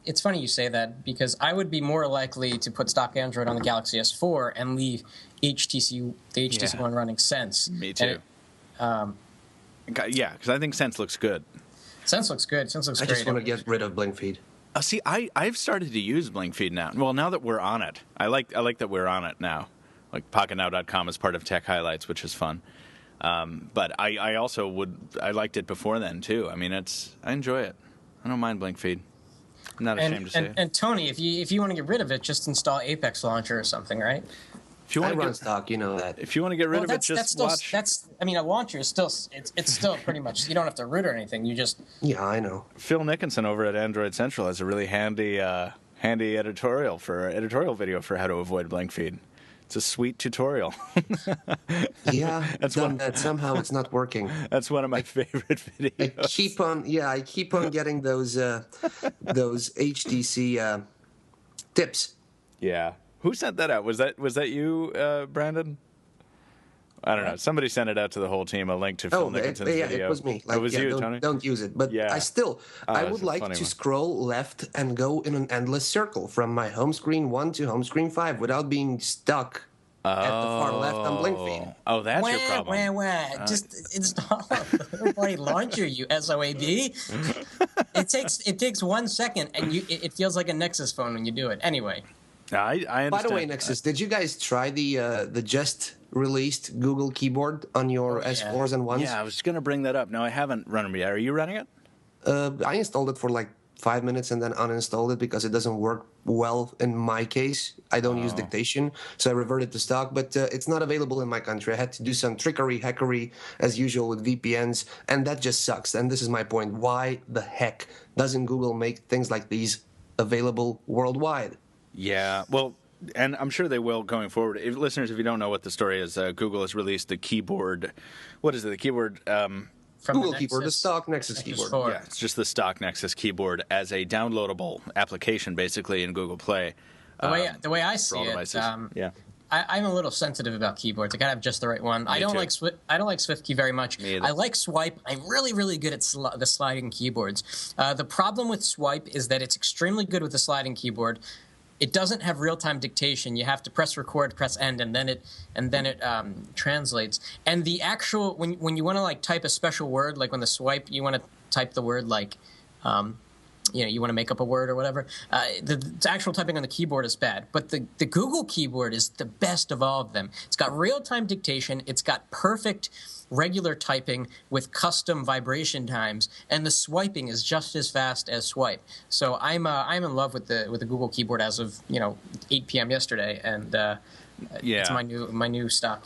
it's funny you say that because I would be more likely to put stock Android on the Galaxy S4 and leave the HTC One running Sense. Me too. Yeah, because I think Sense looks good. Sense looks good. Sense looks great. I just want to get rid of Blink Feed. See, I've started to use Blink Feed now. Well, now that we're on it, I like that we're on it now. Like Pocketnow.com is part of Tech Highlights, which is fun. But I also I liked it before then too. I mean, I enjoy it. I don't mind Blink Feed. I'm not ashamed to say it. And Tony, if you want to get rid of it, just install Apex Launcher or something, right? If you want to run stock, you know that. If you want to get rid of it, just watch. A launcher is still it's still pretty much, you don't have to root or anything. You just I know. Phil Nickinson over at Android Central has a really handy editorial video for how to avoid Blink Feed. It's a sweet tutorial. Yeah, that somehow it's not working. That's one of my favorite videos. I keep on getting those HTC tips. Yeah. Who sent that out? Was that you, Brandon? I don't know. Somebody sent it out to the whole team, a link to Phil Nickinson's video. It was me. It was you, Tony? Don't use it. But yeah. I would like to scroll left and go in an endless circle from my home screen 1 to home screen 5 without being stuck at the far left on Blink Feed. Oh, that's your problem. Just install a third-party launcher, you SOAB. It takes 1 second, and it feels like a Nexus phone when you do it. Anyway. I understand. By the way, Nexus, did you guys try the just released Google keyboard on your S4s and 1s? Yeah, I was going to bring that up. No, I haven't run it yet. Are you running it? I installed it for like 5 minutes and then uninstalled it because it doesn't work well in my case. I don't use dictation, so I reverted to stock, but it's not available in my country. I had to do some hackery, as usual with VPNs, and that just sucks. And this is my point. Why the heck doesn't Google make things like these available worldwide? Yeah, well, and I'm sure they will going forward. Listeners, if you don't know what the story is, Google has released the keyboard. What is it? The keyboard from Google the keyboard, the Nexus, stock Nexus keyboard. 4. Yeah, it's just the stock Nexus keyboard as a downloadable application, basically, in Google Play. The way I for see all it, devices. Yeah. I'm a little sensitive about keyboards. I gotta have just the right one. I don't too. like I don't like SwiftKey very much. Me either. I like Swipe. I'm really, really good at the sliding keyboards. The problem with Swipe is that it's extremely good with the sliding keyboard. It doesn't have real-time dictation. You have to press record, press end, and then it translates. And the actual when you want to like type a special word, like when the Swipe, you want to type the word like. You want to make up a word or whatever. The actual typing on the keyboard is bad, but the Google keyboard is the best of all of them. It's got real-time dictation. It's got perfect regular typing with custom vibration times, and the swiping is just as fast as Swipe. So I'm in love with the Google keyboard as of 8 p.m. yesterday, and it's my new stock.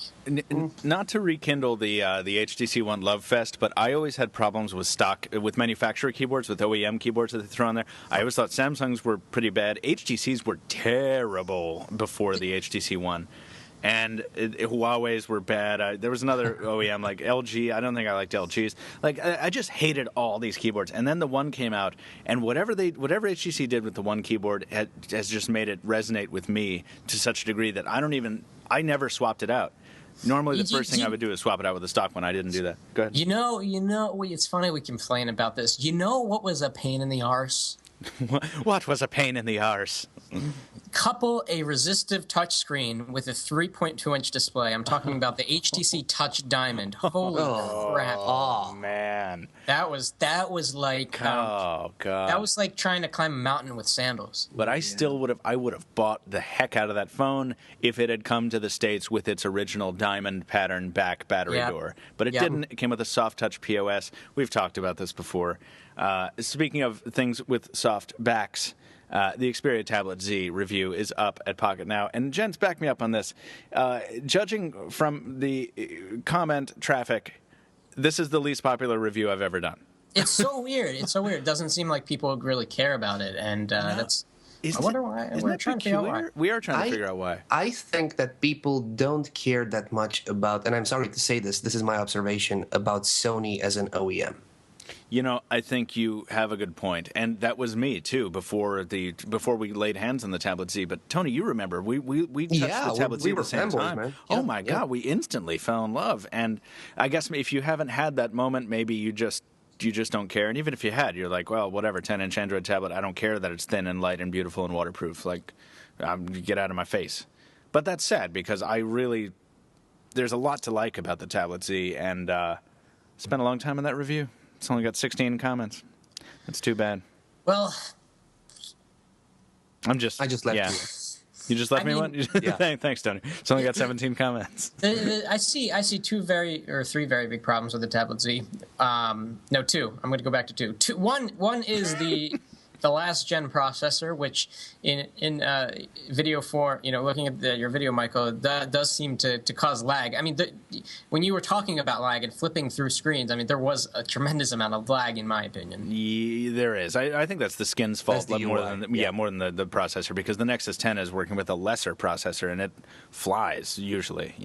Not to rekindle the HTC One love fest, but I always had problems with manufacturer keyboards, with OEM keyboards that they throw on there. I always thought Samsungs were pretty bad. HTCs were terrible before the HTC One. And Huawei's were bad. There was another OEM like LG. I don't think I liked LG's. Like I just hated all these keyboards. And then the One came out, and whatever HTC did with the One keyboard has just made it resonate with me to such a degree that I never swapped it out. Normally, the first thing I would do is swap it out with the stock one. I didn't do that. Go ahead. It's funny we complain about this. You know what was a pain in the arse? What was a pain in the arse? Couple a resistive touchscreen with a 3.2-inch display. I'm talking about the HTC Touch Diamond. Holy crap! Oh man, that was like oh god, that was like trying to climb a mountain with sandals. But I still would have bought the heck out of that phone if it had come to the States with its original diamond pattern back battery door. But it didn't. It came with a soft touch POS. We've talked about this before. Speaking of things with soft backs. The Xperia Tablet Z review is up at Pocketnow, and gents, back me up on this. Judging from the comment traffic, this is the least popular review I've ever done. It's so weird. It doesn't seem like people really care about it, and that's. I wonder why. We're trying to figure out why. We are trying to figure out why. I think that people don't care that much about, and I'm sorry to say this is my observation, about Sony as an OEM. I think you have a good point, and that was me too before we laid hands on the Tablet Z. But Tony, you remember we touched the Tablet Z at the same time. Man. Oh my God, we instantly fell in love. And I guess if you haven't had that moment, maybe you just don't care. And even if you had, you're like, well, whatever, 10-inch Android tablet. I don't care that it's thin and light and beautiful and waterproof. Like, get out of my face. But that's sad because there's a lot to like about the Tablet Z, and spent a long time on that review. It's only got 16 comments. That's too bad. Well, I just left you. You just left me one? Yeah. Thanks, Tony. It's only got 17 comments. I see three very big problems with the Tablet Z. No, two. I'm going to go back to two. One is the last gen processor, which in video form, looking at your video, Michael, that does seem to cause lag. I mean, when you were talking about lag and flipping through screens, I mean, there was a tremendous amount of lag, in my opinion. Yeah, there is. I think that's the skin's fault more than the processor, because the Nexus 10 is working with a lesser processor and it flies usually,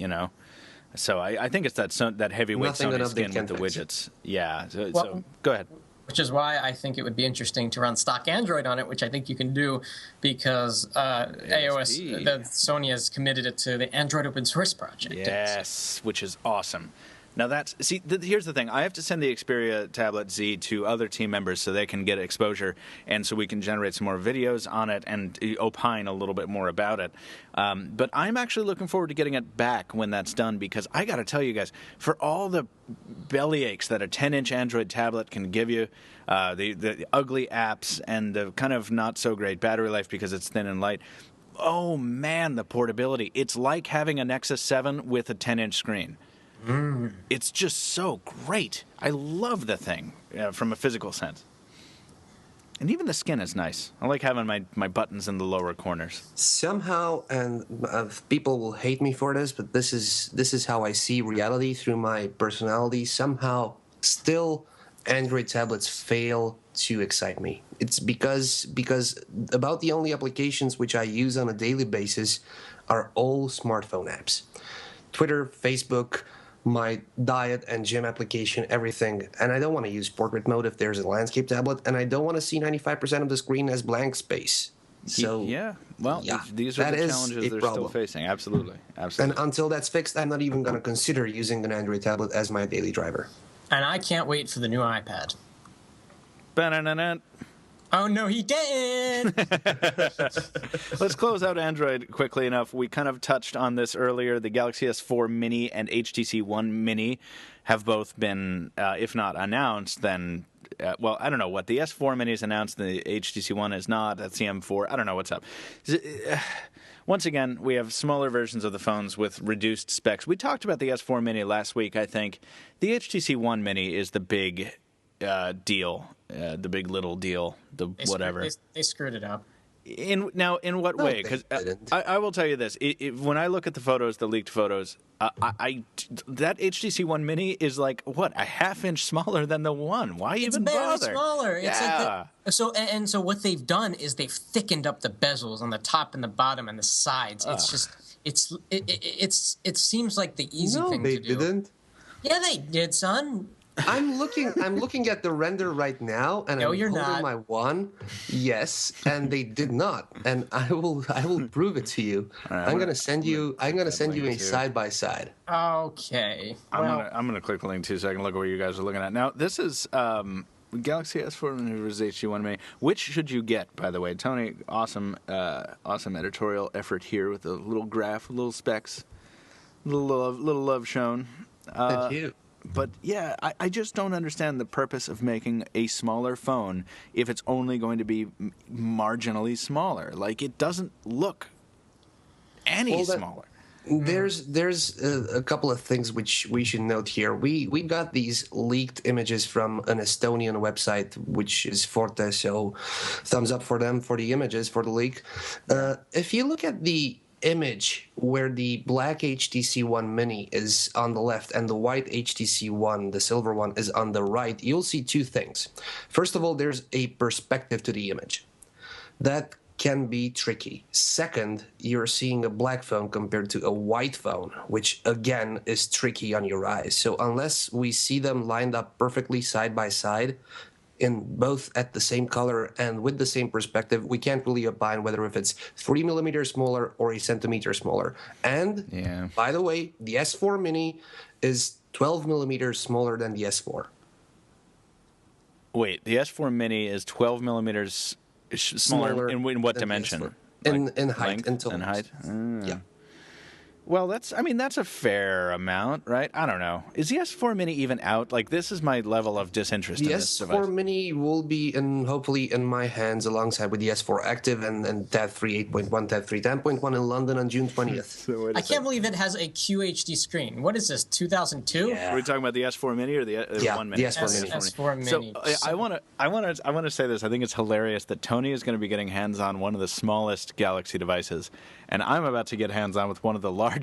So I think it's that heavyweight Sony skin with the widgets. Yeah. So go ahead. Which is why I think it would be interesting to run stock Android on it, which I think you can do because Sony has committed it to the Android open source project. Yes, which is awesome. Now here's the thing. I have to send the Xperia Tablet Z to other team members so they can get exposure and so we can generate some more videos on it and opine a little bit more about it. But I'm actually looking forward to getting it back when that's done, because I got to tell you guys, for all the belly aches that a 10-inch Android tablet can give you, the ugly apps and the kind of not so great battery life because it's thin and light, oh man, the portability. It's like having a Nexus 7 with a 10-inch screen. It's just so great. I love the thing from a physical sense. And even the skin is nice. I like having my buttons in the lower corners. Somehow, and people will hate me for this, but this is how I see reality through my personality. Somehow, still, Android tablets fail to excite me. It's because about the only applications which I use on a daily basis are all smartphone apps. Twitter, Facebook, my diet and gym application, everything. And I don't want to use portrait mode if there's a landscape tablet, and I don't want to see 95% of the screen as blank space. So these are that the is challenges a they're problem. still facing. Absolutely. And until that's fixed, I'm not even going to consider using an Android tablet as my daily driver. And I can't wait for the new iPad. Ba-na-na-na. Oh, no, he didn't! Let's close out Android quickly enough. We kind of touched on this earlier. The Galaxy S4 Mini and HTC One Mini have both been, if not announced, then... well, I don't know what. The S4 Mini is announced, the HTC One is not. That's the M4. I don't know what's up. Once again, we have smaller versions of the phones with reduced specs. We talked about the S4 Mini last week, I think. The HTC One Mini is the big deal, the big little deal, whatever. They screwed it up. In what way? Because I will tell you this: when I look at the photos, the leaked photos, that HTC One Mini is like what, a half-inch smaller than the One. Why even bother? It's very smaller. Yeah. It's like so what they've done is they've thickened up the bezels on the top and the bottom and the sides. It's just it seems like the easy thing to do. No, they didn't. Yeah, they did, son. I'm looking at the render right now, and I'm holding my One. Yes, and they did not, and I will prove it to you. Right, I'm gonna send you a side by side. Okay. I'm gonna click the link too, so I can look at what you guys are looking at. Now, this is Galaxy S4 versus HTC One Mini. Which should you get, by the way? Tony, awesome editorial effort here with a little graph, little specs, little love shown. Thank you. But yeah, I just don't understand the purpose of making a smaller phone if it's only going to be marginally smaller. Like, it doesn't look any smaller. There's a couple of things which we should note here. We got these leaked images from an Estonian website, which is Forte, so thumbs up for them for the images, for the leak. If you look at the image where the black HTC One Mini is on the left and the white HTC One, the silver one, is on the right, you'll see two things. First of all, there's a perspective to the image. That can be tricky. Second, you're seeing a black phone compared to a white phone, which again is tricky on your eyes. So unless we see them lined up perfectly side by side, in both at the same color and with the same perspective, we can't really opine whether if it's 3 millimeters smaller or a centimeter smaller. And by the way, the S4 Mini is 12 millimeters smaller than the S4. Wait, the S4 Mini is 12 millimeters smaller in what dimension? In height. Length in height? Yeah. Well, that's a fair amount, right? I don't know. Is the S4 Mini even out? Like, this is my level of disinterest in this device. The S4 Mini will be hopefully in my hands alongside with the S4 Active and TAD 3 8.1, TAD 3 10.1 in London on June 20th. I can't believe it has a QHD screen. What is this, 2002? Yeah. Are we talking about the S4 Mini or the One Mini? The S4 Mini. S4 Mini. So I want to say this. I think it's hilarious that Tony is going to be getting hands on one of the smallest Galaxy devices, and I'm about to get hands on with one of the largest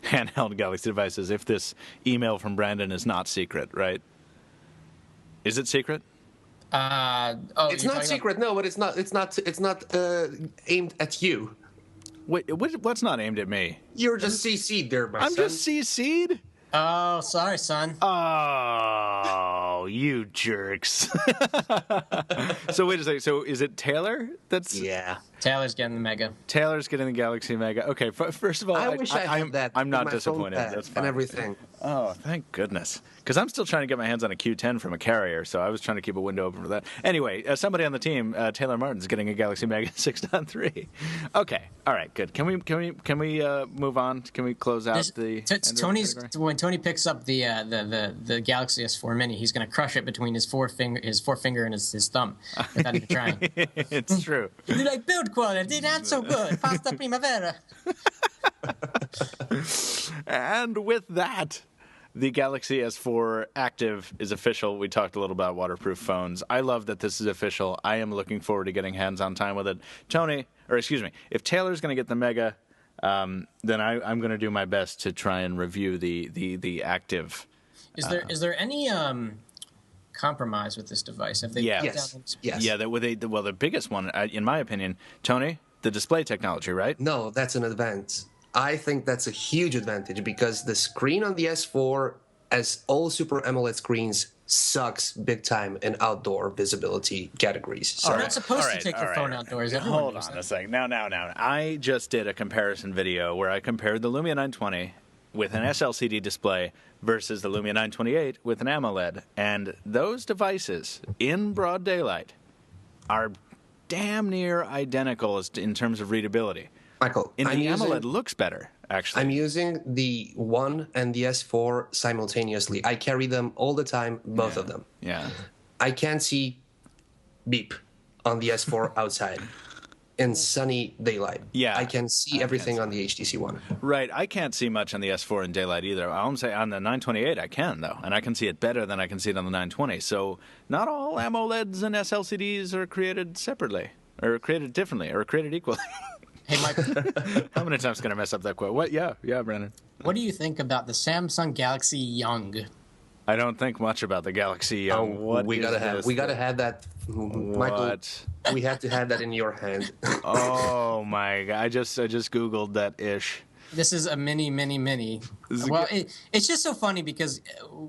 handheld Galaxy devices. If this email from Brandon is not secret, right? Is it secret? It's not secret. No, but it's not aimed at you. Wait, what's not aimed at me? You're just CC'd there, my son. I'm just CC'd? Oh, sorry, son. Oh, you jerks. So wait a second. So is it Taylor that's... Yeah. Taylor's getting the Mega. Taylor's getting the Galaxy Mega. Okay, first of all, I wish I had that. I'm not my disappointed. phone pad That's fine. and everything. Oh, thank goodness. Because I'm still trying to get my hands on a Q10 from a carrier, so I was trying to keep a window open for that. Anyway, somebody on the team, Taylor Martin's getting a Galaxy Mega 6.3. Okay, all right, good. Can we move on? Can we close out when Tony picks up the Galaxy S4 Mini, he's going to crush it between his forefinger and his thumb without even trying. It's true. You like build quality? Not so good. Pasta primavera. And with that, the Galaxy S4 Active is official. We talked a little about waterproof phones. I love that this is official. I am looking forward to getting hands-on time with it. If Taylor's going to get the Mega, then I'm going to do my best to try and review the Active. Is there any compromise with this device? Have they Yes. Yeah, the biggest one, in my opinion, Tony, the display technology, right? No, that's an advance. I think that's a huge advantage because the screen on the S4, as all Super AMOLED screens, sucks big time in outdoor visibility categories. So You're not supposed to take your phone outdoors. Everyone Hold knows on that. a second. Now. I just did a comparison video where I compared the Lumia 920 with an SLCD display versus the Lumia 928 with an AMOLED. And those devices, in broad daylight, are damn near identical in terms of readability. Michael, The AMOLED looks better, actually. I'm using the One and the S4 simultaneously. I carry them all the time, both of them. Yeah. I can't see beep on the S4 outside in sunny daylight. Yeah, I can see everything on the HTC One. Right. I can't see much on the S4 in daylight either. I'll say on the 928 I can, though, and I can see it better than I can see it on the 920. So not all AMOLEDs and SLCDs are created separately, or created differently, or created equally. Hey, Mike, How many times can I mess up that quote? What? Yeah, Brandon. what do you think about the Samsung Galaxy Young? I don't think much about the Galaxy Young. we gotta have that, Michael. What? We have to have that in your hand. Oh my God! I just Googled that ish. This is a mini. This is Well, it's just so funny because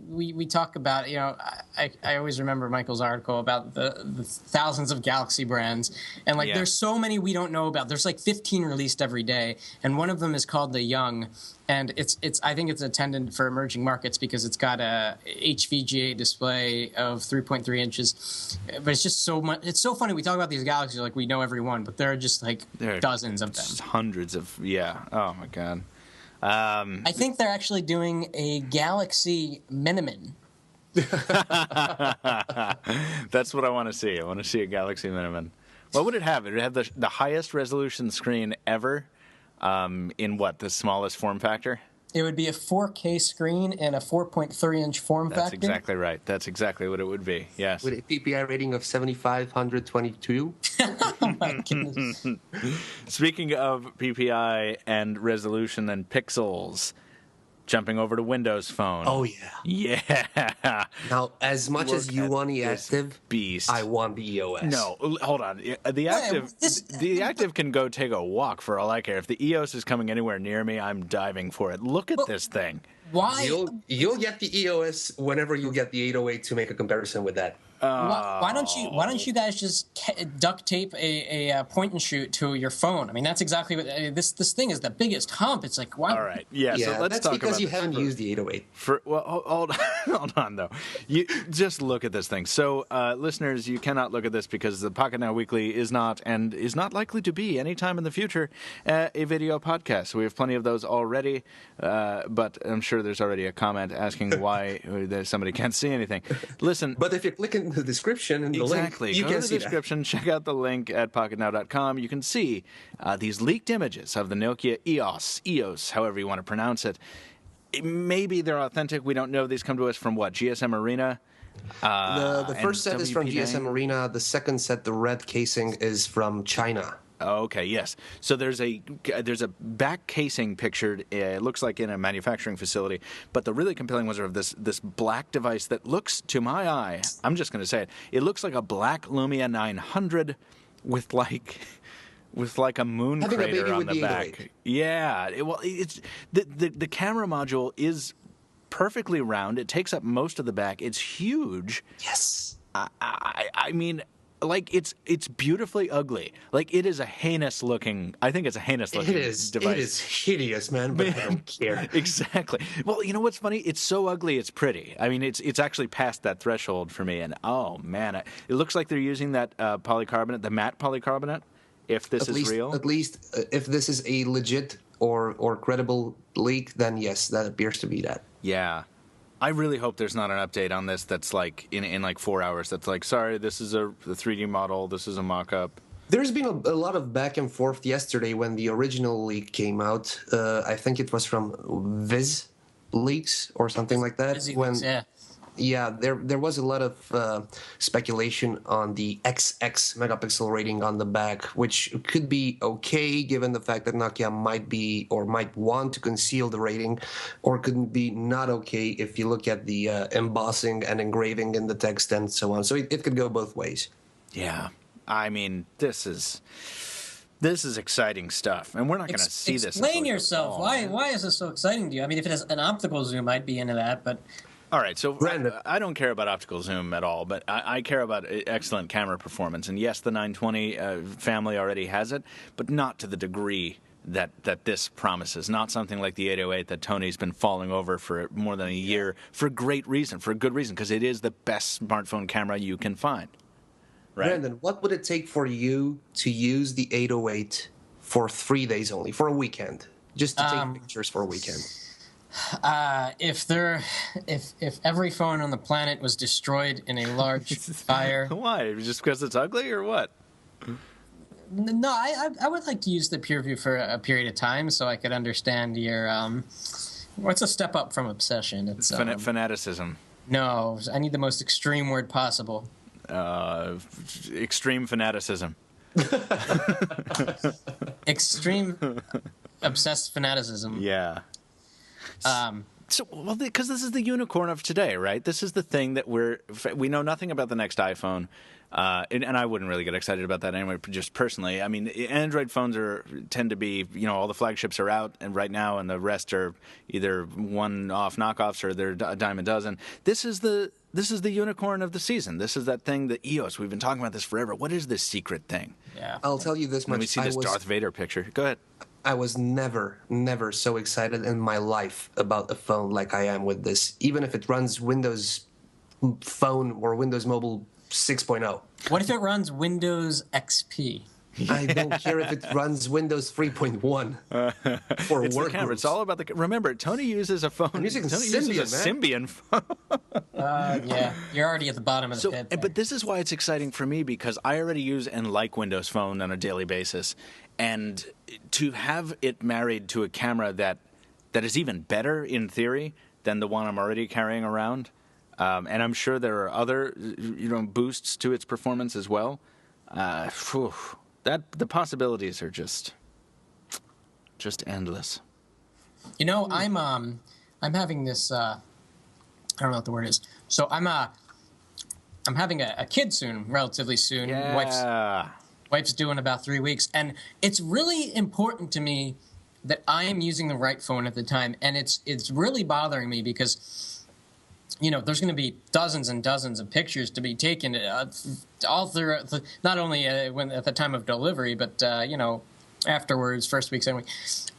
we talk about, I always remember Michael's article about the thousands of Galaxy brands, and Yeah. there's so many we don't know about. There's 15 released every day, and one of them is called the Young, and it's I think it's intended for emerging markets because it's got a HVGA display of 3.3 inches, but it's just so much. It's so funny we talk about these Galaxies like we know every one, but there are just There are dozens of them. Hundreds of Oh my God. I think they're actually doing a Galaxy Miniman. That's what I want to see. I want to see a Galaxy Miniman. What would it have? It would have the highest resolution screen ever. In what, the smallest form factor? It would be a 4K screen and a 4.3-inch form factor. That's exactly right. That's exactly what it would be. Yes. With a PPI rating of 7,522. Oh my goodness. Speaking of PPI and resolution and pixels, jumping over to Windows Phone. Oh, yeah. Yeah. Now, as much as you at want the this Active, beast. I want the EOS. No, hold on. The Active, the Active can go take a walk for all I care. If the EOS is coming anywhere near me, I'm diving for it. Look at this thing. Why? You'll get the EOS whenever you get the 808 to make a comparison with that. Why don't you guys just duct tape a point and shoot to your phone? I mean, that's exactly what this thing is. The biggest hump. It's like, why? All right. Yeah. Yeah, So let's that's talk because about you this. haven't used the 808. Hold on though. You just look at this thing. So, listeners, you cannot look at this because the Pocketnow Weekly is not and is not likely to be anytime in the future a video podcast. We have plenty of those already, but I'm sure there's already a comment asking why somebody can't see anything. Listen, But if you click in the description and the exactly. link, you Go can to the see description. Check out the link at pocketnow.com. You can see these leaked images of the Nokia EOS, however you want to pronounce it. Maybe they're authentic. We don't know. These come to us from what? GSM Arena? that. The first set is from WP9? GSM Arena. The second set, the red casing, is from China. Okay, yes. So there's a back casing pictured. It looks like in a manufacturing facility, but the really compelling ones are of this black device that looks, to my eye, I'm just going to say it. It looks like a black Lumia 900 with like a moon Having a crater baby on with the the back. 808. Yeah. It's the camera module is perfectly round. It takes up most of the back. It's huge. Yes. I mean, like it's beautifully ugly. Like it is a heinous looking. I think it's a heinous looking device. It is hideous, man, but I don't care. Exactly. Well, you know what's funny? It's so ugly, it's pretty. I mean, it's actually past that threshold for me. And oh man, it looks like they're using that polycarbonate, the matte polycarbonate. If this is real, At least if this is a legit or credible leak, then yes, that appears to be that. yeah. I really hope there's not an update on this that's like in like 4 hours. That's like, sorry, this is the 3D model. This is a mock-up. There's been a lot of back and forth yesterday when the original leak came out. I think it was from Viz Leaks or something like that. Yeah. Yeah, there was a lot of speculation on the XX megapixel rating on the back, which could be okay given the fact that Nokia might be or might want to conceal the rating, or could be not okay if you look at the embossing and engraving in the text and so on. So it could go both ways. Yeah. I mean, this This is exciting stuff, and we're not going to see this. Explain yourself. Why is this so exciting to you? I mean, if it has an optical zoom, I'd be into that, but... All right, so I don't care about optical zoom at all, but I care about excellent camera performance. And yes, the 920 family already has it, but not to the degree that this promises. Not something like the 808 that Tony's been falling over for more than a year for a good reason, because it is the best smartphone camera you can find. Right? Brandon, what would it take for you to use the 808 for 3 days only, for a weekend, just to take pictures for a weekend? If every phone on the planet was destroyed in a large fire. Why? Just because it's ugly, or what? No, I would like to use the peer view for a period of time so I could understand your what's a step up from obsession? It's fanaticism. No, I need the most extreme word possible. Extreme fanaticism. Extreme obsessed fanaticism. Yeah. Because this is the unicorn of today, right? This is the thing that we know nothing about the next iPhone, and I wouldn't really get excited about that anyway. Just personally, I mean, Android phones tend to be, all the flagships are out and right now, and the rest are either one-off knockoffs or they're a dime a dozen. This is the unicorn of the season. This is that thing, the EOS. We've been talking about this forever. What is this secret thing? Yeah, I'll tell you this much. When we see this Darth Vader picture, go ahead. I was never so excited in my life about a phone like I am with this, even if it runs Windows Phone or Windows Mobile 6.0. What if it runs Windows XP? I don't care if it runs Windows 3.1 for it's work the camera. groups. It's all about the. Remember, Tony uses a phone. I'm using Tony Symbian, uses a Symbian phone. Yeah, you're already at the bottom of the pit. But this is why it's exciting for me, because I already use and like Windows Phone on a daily basis, and to have it married to a camera that is even better in theory than the one I'm already carrying around, and I'm sure there are other boosts to its performance as well. That the possibilities are just endless. I'm having this. I don't know what the word is. So I'm having a kid soon, relatively soon. Yeah. Wife's due in about 3 weeks, and it's really important to me that I am using the right phone at the time, and it's really bothering me because there's going to be dozens and dozens of pictures to be taken all through, not only at the time of delivery, but afterwards, first week, second week.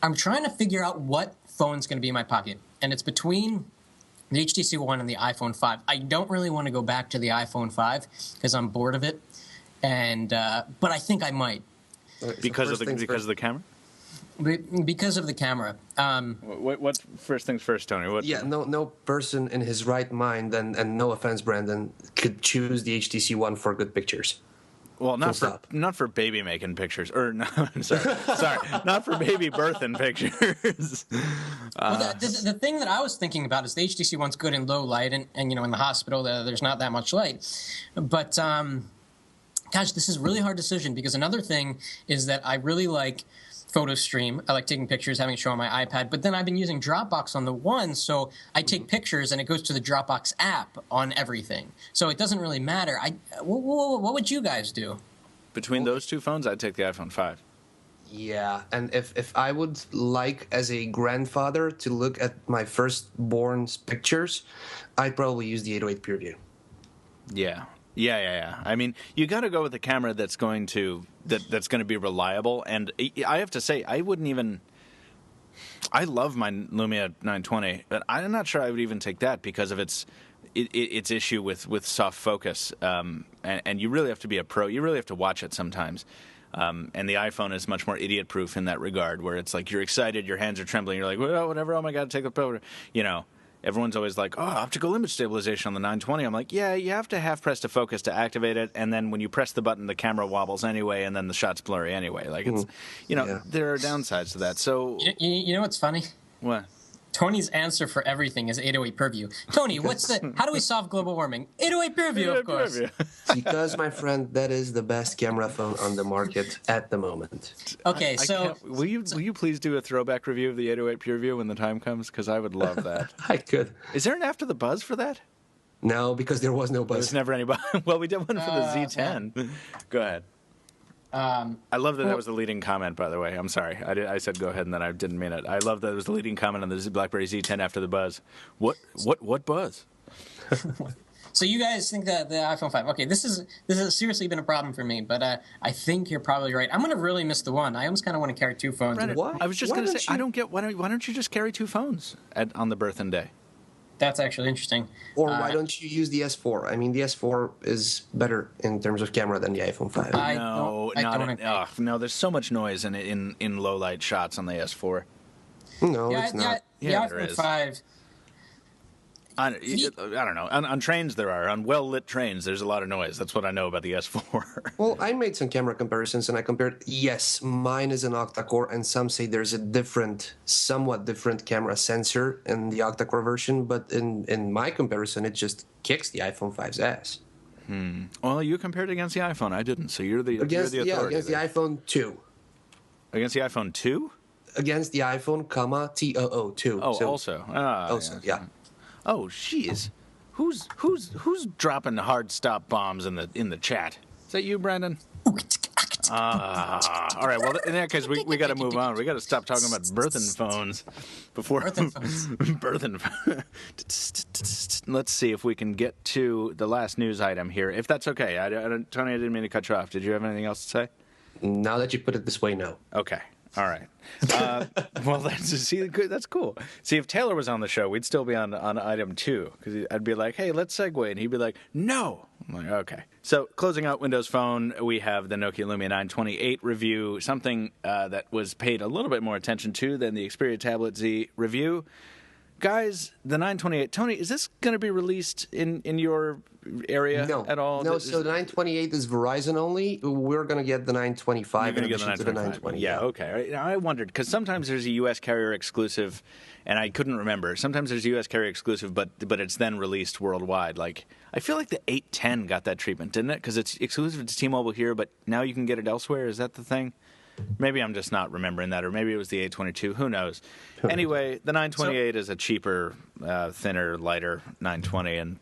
I'm trying to figure out what phone's going to be in my pocket, and it's between the HTC One and the iPhone 5. I don't really want to go back to the iPhone 5 because I'm bored of it, and but I think I might. Because of the camera? Because of the camera. What's first things first, Tony? No person in his right mind, and no offense, Brandon, could choose the HTC One for good pictures. Well, not for baby making pictures, or no, sorry, not for baby birthing pictures. The thing that I was thinking about is the HTC One's good in low light, and in the hospital there's not that much light, but gosh, this is a really hard decision because another thing is that I really like photo stream. I like taking pictures, having it show on my iPad, but then I've been using Dropbox on the One, so I take pictures and it goes to the Dropbox app on everything. So it doesn't really matter. What would you guys do? Between those two phones, I'd take the iPhone 5. Yeah, and if I would like, as a grandfather, to look at my firstborn's pictures, I'd probably use the 808 PureView. Yeah. I mean, you got to go with a camera that's going to be reliable. And I have to say, I love my Lumia 920, but I'm not sure I would even take that because of its issue with soft focus. And you really have to be a pro. You really have to watch it sometimes. And the iPhone is much more idiot-proof in that regard, where it's like you're excited, your hands are trembling, you're like, well, whatever, oh my God, take the photo, Everyone's always like, oh, optical image stabilization on the 920. I'm like, yeah, you have to half press to focus to activate it, and then when you press the button, the camera wobbles anyway, and then the shot's blurry anyway. Like, it's, there are downsides to that. So, you know what's funny? What? Tony's answer for everything is 808 PureView. Tony, how do we solve global warming? 808 PureView, of course. Because, my friend, that is the best camera phone on the market at the moment. Okay, will you please do a throwback review of the 808 PureView when the time comes? Because I would love that. I could. Is there an After the Buzz for that? No, because there was no buzz. There's never any buzz. Well, we did one for the Z10. Go ahead. I love that was the leading comment, by the way. I'm sorry. I said go ahead, and then I didn't mean it. I love that it was the leading comment on the BlackBerry Z10 after the buzz. What buzz? So you guys think that the iPhone 5? Okay, this has seriously been a problem for me, but I think you're probably right. I'm gonna really miss the one. I almost kind of want to carry two phones. Brandon, I was just gonna say, I don't get why don't you just carry two phones on the birthday day? That's actually interesting. Or why don't you use the S4? I mean, the S4 is better in terms of camera than the iPhone 5. No, there's so much noise in low light shots on the S4. No, it's not. The iPhone 5. I don't know. On trains there are. On well-lit trains, there's a lot of noise. That's what I know about the S4. Well, I made some camera comparisons, and I compared, yes, mine is an octa-core, and some say there's a somewhat different camera sensor in the octa-core version, but in my comparison, it just kicks the iPhone 5's ass. Well, you compared it against the iPhone. I didn't, so you're the authority. Yeah, against the iPhone 2. Against the iPhone 2? Against the iPhone, TOO 2. Oh, so, also. Yeah. Oh, jeez. Who's dropping hard stop bombs in the chat? Is that you, Brandon? All right. Well, in that case, we got to move on. We got to stop talking about birthing phones before birthing. Let's see if we can get to the last news item here, if that's okay. Tony, I didn't mean to cut you off. Did you have anything else to say? Now that you put it this way, no. Okay. All right. Well, that's cool. See, if Taylor was on the show, we'd still be on item 2, because I'd be like, hey, let's segue, and he'd be like, no. I'm like, okay. So, closing out Windows Phone, we have the Nokia Lumia 928 review, something that was paid a little bit more attention to than the Xperia Tablet Z review. Guys, the 928, Tony, is this going to be released in your area at all? No, so the 928 is Verizon only. We're going to get the 925 in addition to the 920. Yeah, okay. Now, I wondered, because sometimes there's a U.S. carrier exclusive, and I couldn't remember. Sometimes there's a U.S. carrier exclusive, but it's then released worldwide. Like, I feel like the 810 got that treatment, didn't it? Because it's exclusive to T-Mobile here, but now you can get it elsewhere. Is that the thing? Maybe I'm just not remembering that, or maybe it was the 822. Who knows? Anyway, the 928 is a cheaper, thinner, lighter 920, and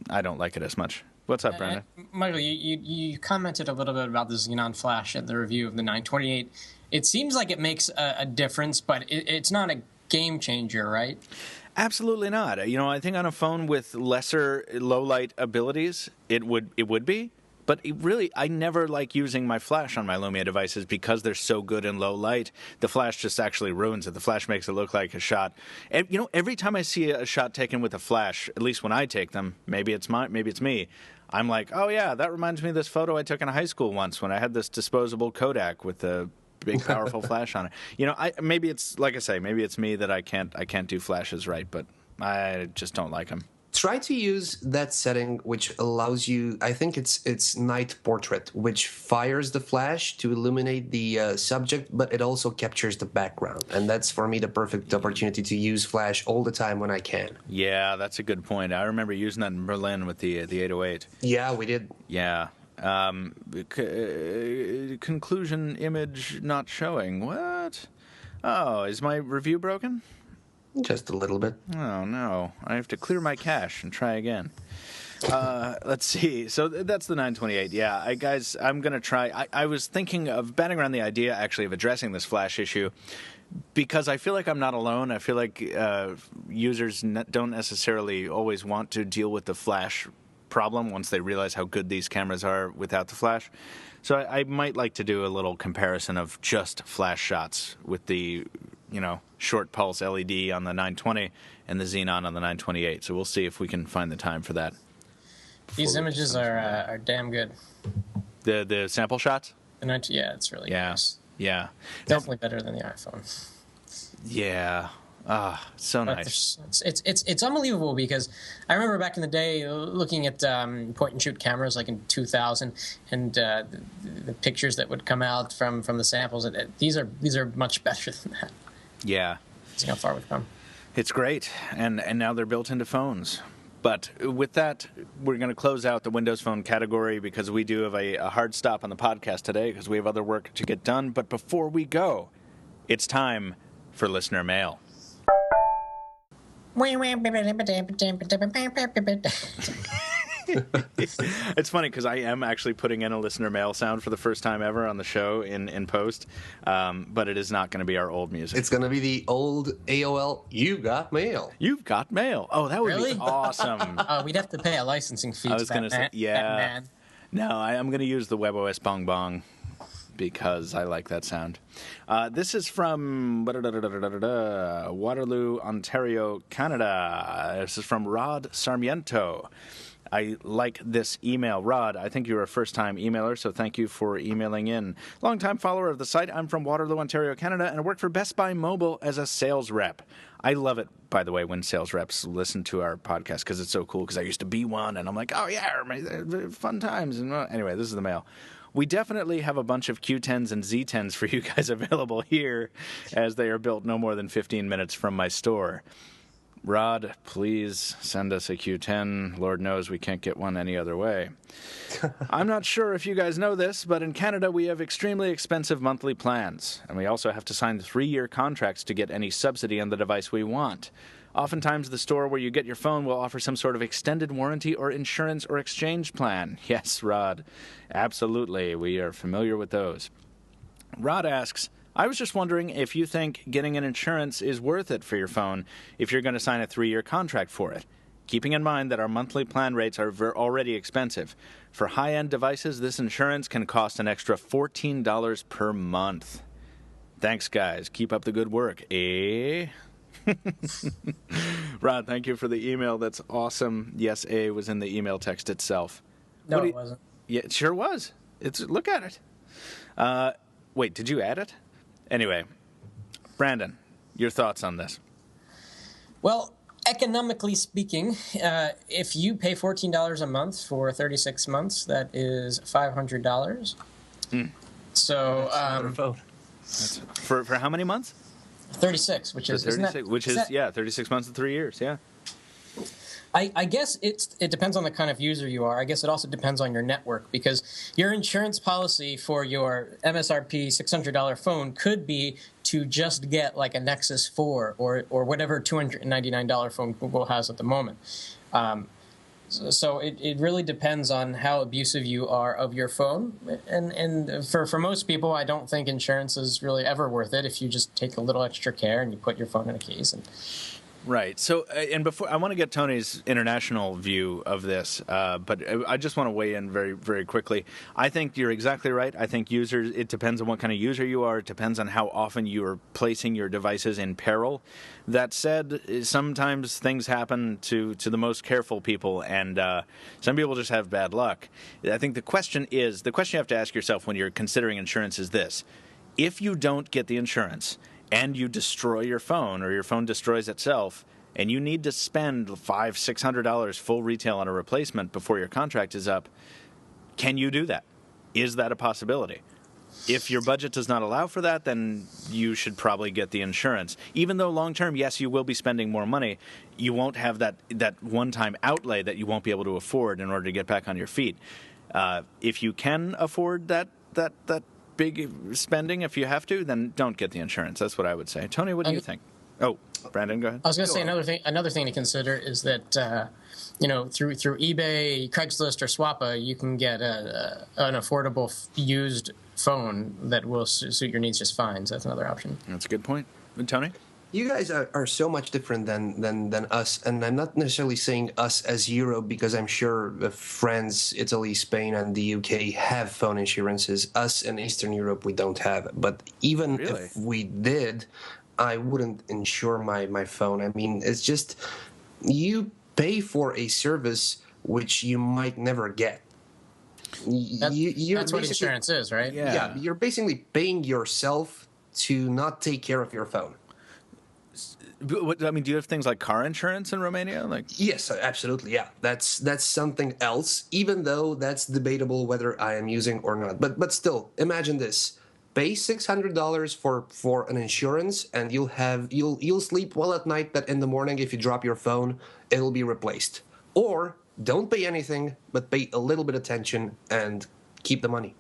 I don't like it as much. What's up, Brandon? Michael, you commented a little bit about the Xenon Flash at the review of the 928. It seems like it makes a difference, but it's not a game changer, right? Absolutely not. I think on a phone with lesser low light abilities, it would be. But I never like using my flash on my Lumia devices because they're so good in low light. The flash just actually ruins it. The flash makes it look like a shot. And, every time I see a shot taken with a flash, at least when I take them, maybe it's me, I'm like, oh yeah, that reminds me of this photo I took in high school once when I had this disposable Kodak with the big powerful flash on it. Maybe it's like I say, maybe it's me that I can't do flashes right, but I just don't like them. Try to use that setting which allows you, I think it's night portrait, which fires the flash to illuminate the subject, but it also captures the background. And that's, for me, the perfect opportunity to use flash all the time when I can. Yeah, that's a good point. I remember using that in Berlin with the 808. Yeah, we did. Yeah. Conclusion image not showing. What? Oh, is my review broken? Just a little bit. Oh, no. I have to clear my cache and try again. Let's see. So that's the 928. Yeah, guys, I'm going to try. I was thinking of batting around the idea, actually, of addressing this flash issue because I feel like I'm not alone. I feel like users don't necessarily always want to deal with the flash problem once they realize how good these cameras are without the flash. So I might like to do a little comparison of just flash shots with the short pulse LED on the 920 and the Xenon on the 928. So we'll see if we can find the time for that. These images are damn good. The sample shots? Yeah, it's really nice. Yeah. Definitely better than the iPhone. Yeah. So nice. It's unbelievable because I remember back in the day looking at point and shoot cameras like in 2000 and the pictures that would come out from the samples. These are much better than that. Yeah. See how far we've come. It's great, and now they're built into phones. But with that, we're going to close out the Windows Phone category because we do have a hard stop on the podcast today because we have other work to get done. But before we go, it's time for listener mail. It's funny because I am actually putting in a listener mail sound for the first time ever on the show in post, but it is not going to be our old music. It's going to be the old AOL, you got mail. You've got mail. Oh, that would Really? be awesome. We'd have to pay a licensing fee. I was going to say, yeah. Batman. No, I'm going to use the webOS Bong Bong because I like that sound. This is from Waterloo, Ontario, Canada. This is from Rod Sarmiento. I like this email. Rod, I think you're a first-time emailer, so thank you for emailing in. Longtime follower of the site. I'm from Waterloo, Ontario, Canada, and I work for Best Buy Mobile as a sales rep. I love it, by the way, when sales reps listen to our podcast because it's so cool because I used to be one, and I'm like, oh, yeah, fun times. And anyway, this is the mail. We definitely have a bunch of Q10s and Z10s for you guys available here as they are built no more than 15 minutes from my store. Rod, please send us a Q10. Lord knows we can't get one any other way. I'm not sure if you guys know this, but in Canada we have extremely expensive monthly plans, and we also have to sign 3-year contracts to get any subsidy on the device we want. Oftentimes the store where you get your phone will offer some sort of extended warranty or insurance or exchange plan. Yes, Rod, absolutely. We are familiar with those. Rod asks, I was just wondering if you think getting an insurance is worth it for your phone if you're going to sign a 3-year contract for it. Keeping in mind that our monthly plan rates are already expensive. For high-end devices, this insurance can cost an extra $14 per month. Thanks, guys. Keep up the good work, eh? Rod, thank you for the email. That's awesome. Yes, A was in the email text itself. No, it wasn't. Yeah, it sure was. Look at it. Wait, did you add it? Anyway, Brandon, your thoughts on this? Well, economically speaking, if you pay $14 a month for 36 months, that is $500. So, for how many months? 36, which is 36 months and 3 years. Yeah. I guess it depends on the kind of user you are. I guess it also depends on your network, because your insurance policy for your MSRP $600 phone could be to just get like a Nexus 4 or whatever $299 phone Google has at the moment. So it really depends on how abusive you are of your phone. And for most people, I don't think insurance is really ever worth it if you just take a little extra care and you put your phone in a case. Right. So, and before I want to get Tony's international view of this, but I just want to weigh in very, very quickly. I think you're exactly right. I think users, it depends on what kind of user you are. It depends on how often you are placing your devices in peril. That said, sometimes things happen to the most careful people, and some people just have bad luck. I think the question you have to ask yourself when you're considering insurance is this: if you don't get the insurance and you destroy your phone, or your phone destroys itself, and you need to spend $500-$600 full retail on a replacement before your contract is up, can you do that? Is that a possibility? If your budget does not allow for that, then you should probably get the insurance. Even though long-term, yes, you will be spending more money, you won't have that one-time outlay that you won't be able to afford in order to get back on your feet. If you can afford that big spending, if you have to, then don't get the insurance. That's what I would say. Tony, what do you think? Oh, Brandon, go ahead. I was going to say another thing to consider is that through eBay, Craigslist, or Swappa, you can get an affordable used phone that will suit your needs just fine. So that's another option. That's a good point. And Tony? You guys are so much different than us, and I'm not necessarily saying us as Europe, because I'm sure France, Italy, Spain, and the UK have phone insurances. Us in Eastern Europe, we don't have it. But even if we did, I wouldn't insure my phone. I mean, it's just you pay for a service which you might never get. That's what insurance is, right? Yeah, you're basically paying yourself to not take care of your phone. I mean, do you have things like car insurance in Romania? Yes, absolutely. Yeah, that's something else. Even though that's debatable whether I am using or not. But still, imagine this: pay $600 for an insurance, and you'll sleep well at night. That in the morning, if you drop your phone, it'll be replaced. Or don't pay anything, but pay a little bit of attention and keep the money.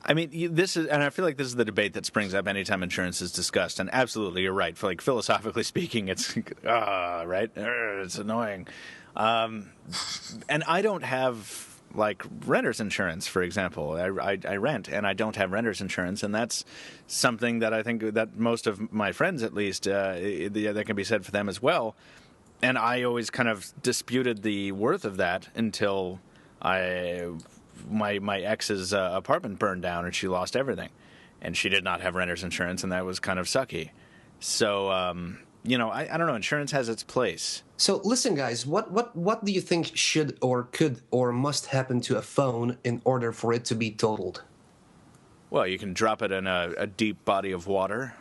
I mean, this is, and I feel like this is the debate that springs up anytime insurance is discussed. And absolutely, you're right. Philosophically speaking, it's right. It's annoying. And I don't have like renter's insurance, for example. I rent, and I don't have renter's insurance, and that's something that I think that most of my friends, at least, that can be said for them as well. And I always kind of disputed the worth of that until my ex's apartment burned down, and she lost everything, and she did not have renter's insurance, and that was kind of sucky. So, I don't know. Insurance has its place. So listen, guys, what do you think should or could or must happen to a phone in order for it to be totaled? Well, you can drop it in a deep body of water.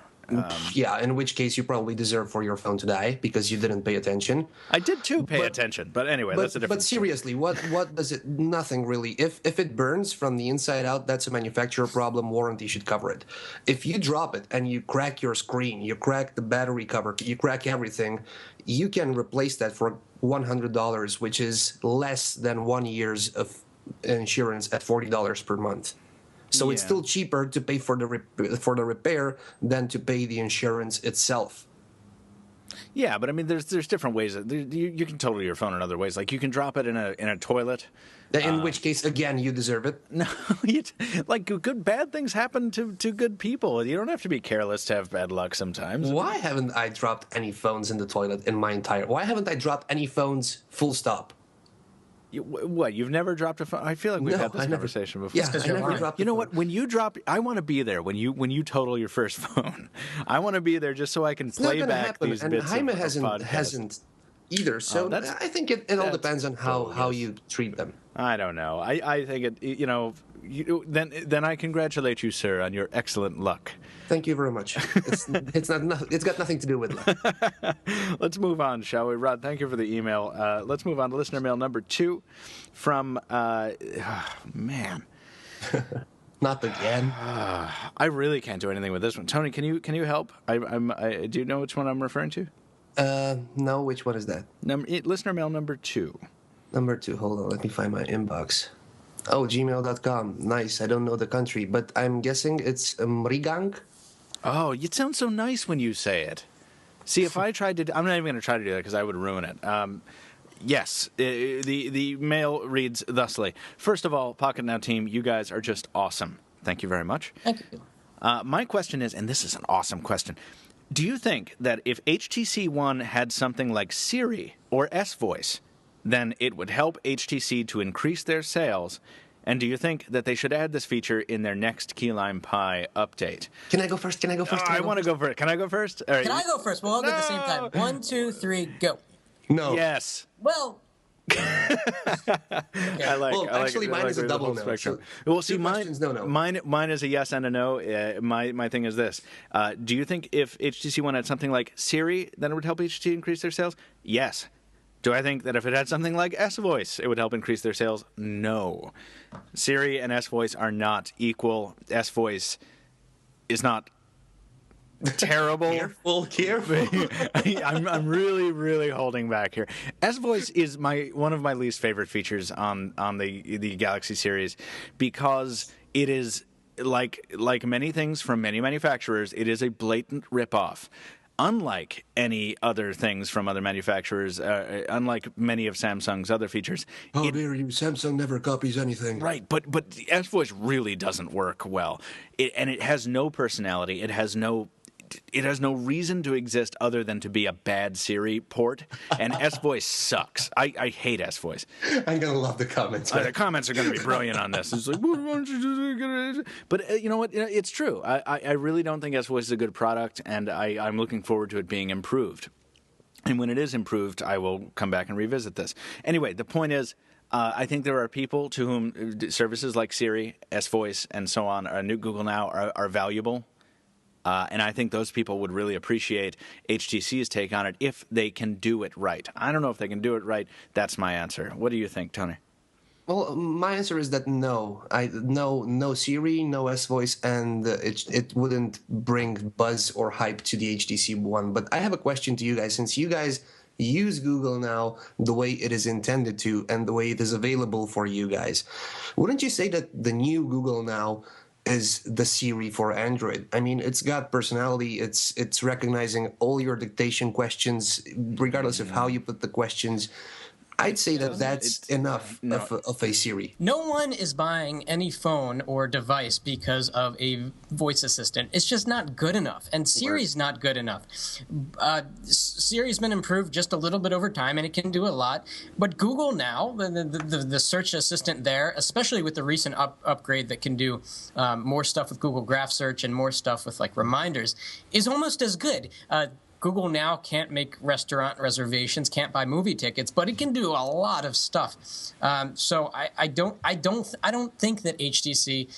Yeah, in which case you probably deserve for your phone to die because you didn't pay attention. I did too pay attention, but anyway, that's a different But seriously, what does it? Nothing really. If it burns from the inside out, that's a manufacturer problem. Warranty should cover it. If you drop it and you crack your screen, you crack the battery cover, you crack everything, you can replace that for $100, which is less than 1 year's of insurance at $40 per month. So it's still cheaper to pay for the repair than to pay the insurance itself. Yeah, but I mean, there's different ways. You can total your phone in other ways. Like you can drop it in a toilet. In which case, again, you deserve it. No, like bad things happen to good people. You don't have to be careless to have bad luck sometimes. Why haven't I dropped any phones in the toilet in my entire? Why haven't I dropped any phones? Full stop. What? You've never dropped a phone? I feel like we've had this conversation before. Yeah, I never dropped. You know what? When you drop, I want to be there when you total your first phone. I want to be there just so I can play back these bits Jaime of hasn't either. So I think it all depends on how you treat them. I don't know. I think it. Then I congratulate you, sir, on your excellent luck. Thank you very much. It's got nothing to do with luck. Let's move on, shall we, Rod? Thank you for the email. Let's move on to listener mail number 2 from man. Not again. I really can't do anything with this one. Tony, can you help? Do you know which one I'm referring to? No. Which one is that? Listener mail number 2. Number 2. Hold on. Let me find my inbox. Oh, gmail.com. Nice. I don't know the country, but I'm guessing it's Mrigang. Oh, it sounds so nice when you say it. See, if I tried to... I'm not even going to try to do that because I would ruin it. Yes, the mail reads thusly. First of all, Pocketnow team, you guys are just awesome. Thank you very much. Thank you. My question is, and this is an awesome question, do you think that if HTC One had something like Siri or S-Voice, then it would help HTC to increase their sales? And do you think that they should add this feature in their next Key Lime Pie update? Can I go first? I want to go first. Can I go first? All right. Can I go first? We'll all go at the same time. 1, 2, 3, go. No. Yes. Well... Actually, mine is a double no. So well, see, no. Mine is a yes and a no. My thing is this. Do you think if HTC One had something like Siri, then it would help HTC increase their sales? Yes. Do I think that if it had something like S-Voice, it would help increase their sales? No. Siri and S-Voice are not equal. S-Voice is not terrible. Careful. I'm really, really holding back here. S-Voice is one of my least favorite features on the Galaxy series because it is like many things from many manufacturers. It is a blatant ripoff. Unlike any other things from other manufacturers, unlike many of Samsung's other features. How dare you? Samsung never copies anything. Right, but the S-Voice really doesn't work well. And it has no personality. It has no reason to exist other than to be a bad Siri port, and S-Voice sucks. I hate S-Voice. I'm going to love the comments. The comments are going to be brilliant on this. It's like, why don't you do it? But you know what? It's true. I really don't think S-Voice is a good product, and I'm looking forward to it being improved. And when it is improved, I will come back and revisit this. Anyway, the point is, I think there are people to whom services like Siri, S-Voice, and so on, New Google Now, are valuable. And I think those people would really appreciate HTC's take on it if they can do it right. I don't know if they can do it right. That's my answer. What do you think, Tony? Well, my answer is that no. No Siri, no S-Voice, and it wouldn't bring buzz or hype to the HTC One. But I have a question to you guys. Since you guys use Google Now the way it is intended to and the way it is available for you guys, wouldn't you say that the new Google Now is the Siri for Android? I mean, it's got personality. It's recognizing all your dictation questions, regardless of how you put the questions. I'd say that's enough of a Siri. No one is buying any phone or device because of a voice assistant. It's just not good enough. And Siri's not good enough. Siri's been improved just a little bit over time, and it can do a lot. But Google now, the search assistant there, especially with the recent upgrade that can do more stuff with Google Graph Search and more stuff with like reminders, is almost as good. Google now can't make restaurant reservations, can't buy movie tickets, but it can do a lot of stuff. So I don't think that HTC.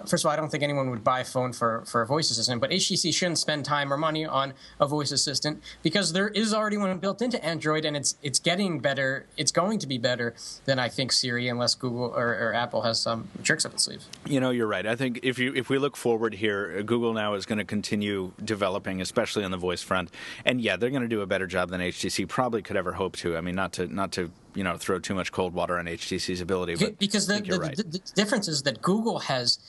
First of all, I don't think anyone would buy a phone for a voice assistant, but HTC shouldn't spend time or money on a voice assistant because there is already one built into Android, and it's getting better. It's going to be better than I think Siri, unless Google or Apple has some tricks up its sleeves. You're right. I think if we look forward here, Google now is going to continue developing, especially on the voice front. And yeah, they're going to do a better job than HTC probably could ever hope to. I mean, not to throw too much cold water on HTC's ability, but because the difference is that Google has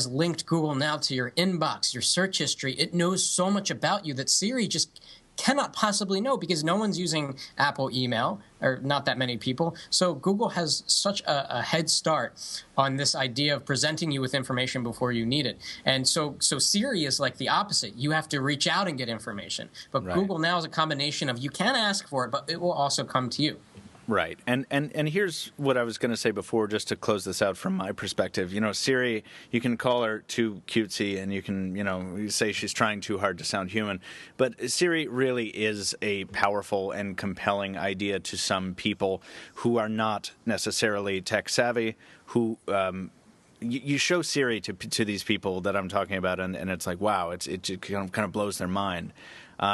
linked Google Now to your inbox, your search history. It knows so much about you that Siri just cannot possibly know because no one's using Apple email, or not that many people. So Google has such a head start on this idea of presenting you with information before you need it. And so Siri is like the opposite. You have to reach out and get information. But Google Now is a combination of you can ask for it, but it will also come to you. Right. And here's what I was going to say before, just to close this out from my perspective. Siri, you can call her too cutesy, and you can, you say she's trying too hard to sound human. But Siri really is a powerful and compelling idea to some people who are not necessarily tech savvy, who you show Siri to these people that I'm talking about, and it's like, wow, it kind of blows their mind.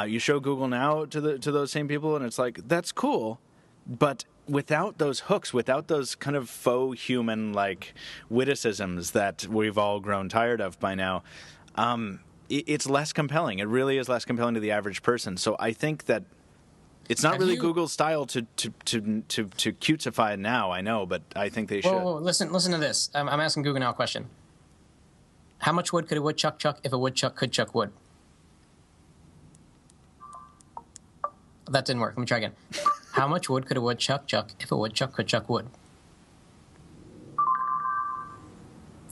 You show Google Now to those same people, and it's like, that's cool. But without those hooks, without those kind of faux human like witticisms that we've all grown tired of by now, it's less compelling. It really is less compelling to the average person. So I think that it's not really Google's style to cutesify now. I know, but I think they should. Whoa, listen to this. I'm asking Google Now a question. How much wood could a woodchuck chuck if a woodchuck could chuck wood? That didn't work. Let me try again. How much wood could a woodchuck chuck if a woodchuck could chuck wood?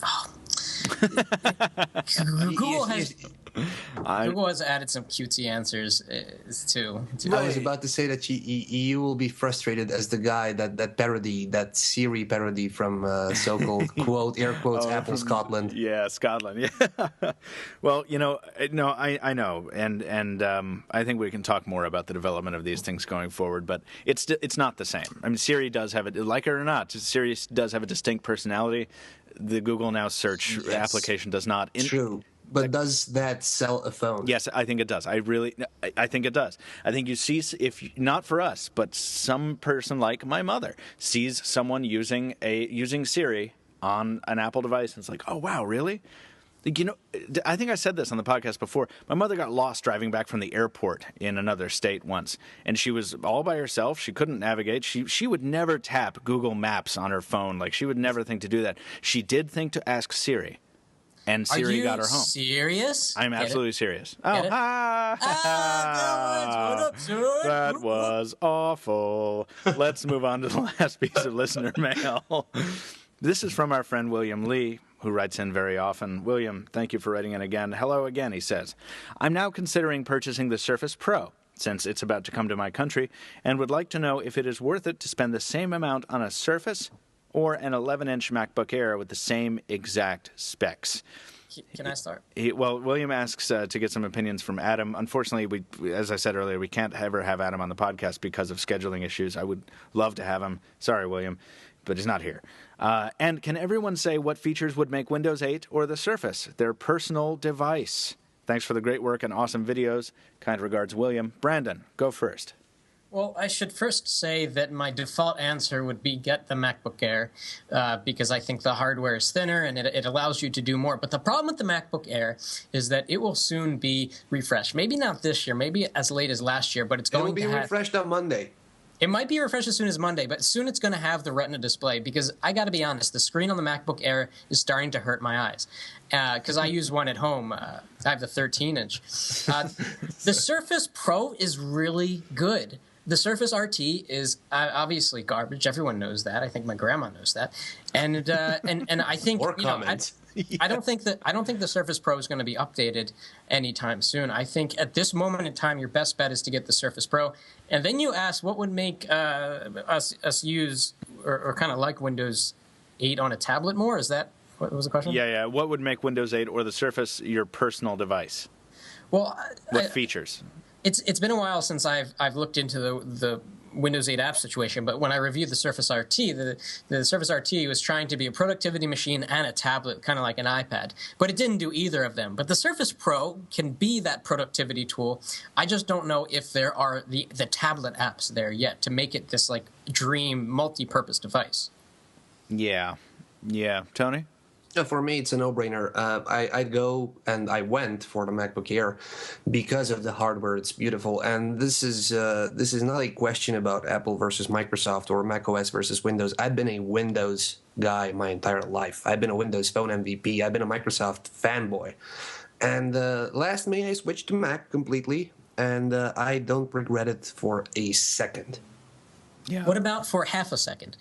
Oh. Google has added some cutesy answers too. I was about to say that you will be frustrated as the guy that Siri parody from so-called quote air quotes Apple Scotland. Yeah, Scotland. Yeah. Well, I know, and I think we can talk more about the development of these things going forward. But it's not the same. I mean, Siri does have it, like it or not. Siri does have a distinct personality. The Google Now search application does not. True. But does that sell a phone? Yes, I think it does. I think it does. I think you see, if not for us, but some person like my mother sees someone using Siri on an Apple device, and it's like, oh wow, really? I think I said this on the podcast before. My mother got lost driving back from the airport in another state once, and she was all by herself. She couldn't navigate. She would never tap Google Maps on her phone. Like, she would never think to do that. She did think to ask Siri, and Siri got her home. Are you serious? I'm absolutely serious. Get it? That was awful. Let's move on to the last piece of listener mail. This is from our friend William Lee, who writes in very often. William, thank you for writing in again. Hello again, he says. I'm now considering purchasing the Surface Pro, since it's about to come to my country, and would like to know if it is worth it to spend the same amount on a Surface or an 11-inch MacBook Air with the same exact specs. Can I start? William asks to get some opinions from Adam. Unfortunately, as I said earlier, we can't ever have Adam on the podcast because of scheduling issues. I would love to have him. Sorry, William, but he's not here. And can everyone say what features would make Windows 8 or the Surface their personal device? Thanks for the great work and awesome videos. Kind regards, William. Brandon, go first. Well, I should first say that my default answer would be get the MacBook Air because I think the hardware is thinner and it allows you to do more. But the problem with the MacBook Air is that it will soon be refreshed. Maybe not this year, maybe as late as last year, but it will be refreshed on Monday. It might be refreshed as soon as Monday, but soon it's going to have the Retina display because I got to be honest, the screen on the MacBook Air is starting to hurt my eyes because I use one at home. I have the 13-inch. The Surface Pro is really good. The Surface RT is obviously garbage. Everyone knows that. I think my grandma knows that. And I think More you know, comments. I don't think the Surface Pro is going to be updated anytime soon. I think at this moment in time, your best bet is to get the Surface Pro. And then you ask what would make us use or kind of like Windows 8 on a tablet more. Is that what was the question? Yeah. What would make Windows 8 or the Surface your personal device? Well, what features? It's been a while since I've looked into the Windows 8 app situation, but when I reviewed the Surface RT, the Surface RT was trying to be a productivity machine and a tablet, kind of like an iPad, but it didn't do either of them. But the Surface Pro can be that productivity tool. I just don't know if there are the tablet apps there yet to make it this like dream multi-purpose device. Yeah. Tony? For me, it's a no-brainer. I go and I went for the MacBook Air because of the hardware. It's beautiful, and this is not a question about Apple versus Microsoft or macOS versus Windows. I've been a Windows guy my entire life. I've been a Windows Phone MVP. I've been a Microsoft fanboy, and last May I switched to Mac completely, and I don't regret it for a second. Yeah. What about for half a second?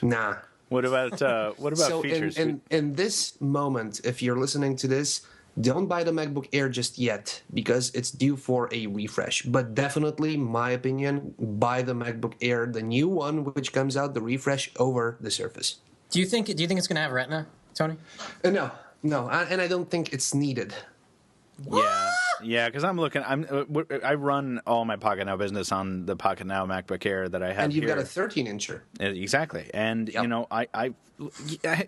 Nah. What about So features? in this moment, if you're listening to this, don't buy the MacBook Air just yet because it's due for a refresh. But definitely, my opinion, buy the MacBook Air, the new one which comes out, the refresh over the Surface. Do you think it's going to have Retina, Tony? No, and I don't think it's needed. Yeah, because I run all my Pocketnow business on the Pocketnow MacBook Air that I have. And you've here. got a 13-incher. Exactly, and Yep. you know, I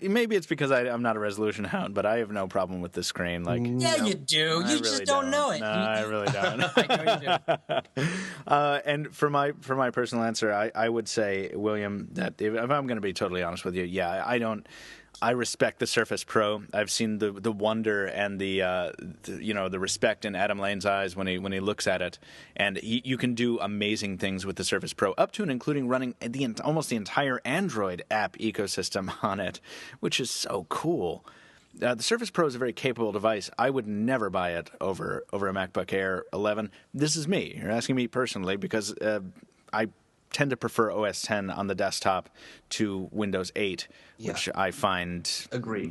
maybe it's because I'm not a resolution hound, but I have no problem with the screen. Like, Yeah, you do. You just don't know it. No, I really don't. I know you do. And for my personal answer, I would say, William, that if I'm going to be totally honest with you, yeah, I respect the Surface Pro. I've seen the wonder and the respect in Adam Lane's eyes when he looks at it, and you can do amazing things with the Surface Pro, up to and including running almost the entire Android app ecosystem on it, which is so cool. The Surface Pro is a very capable device. I would never buy it over a MacBook Air 11. This is me. You're asking me personally because I tend to prefer OS 10 on the desktop to Windows 8, which I find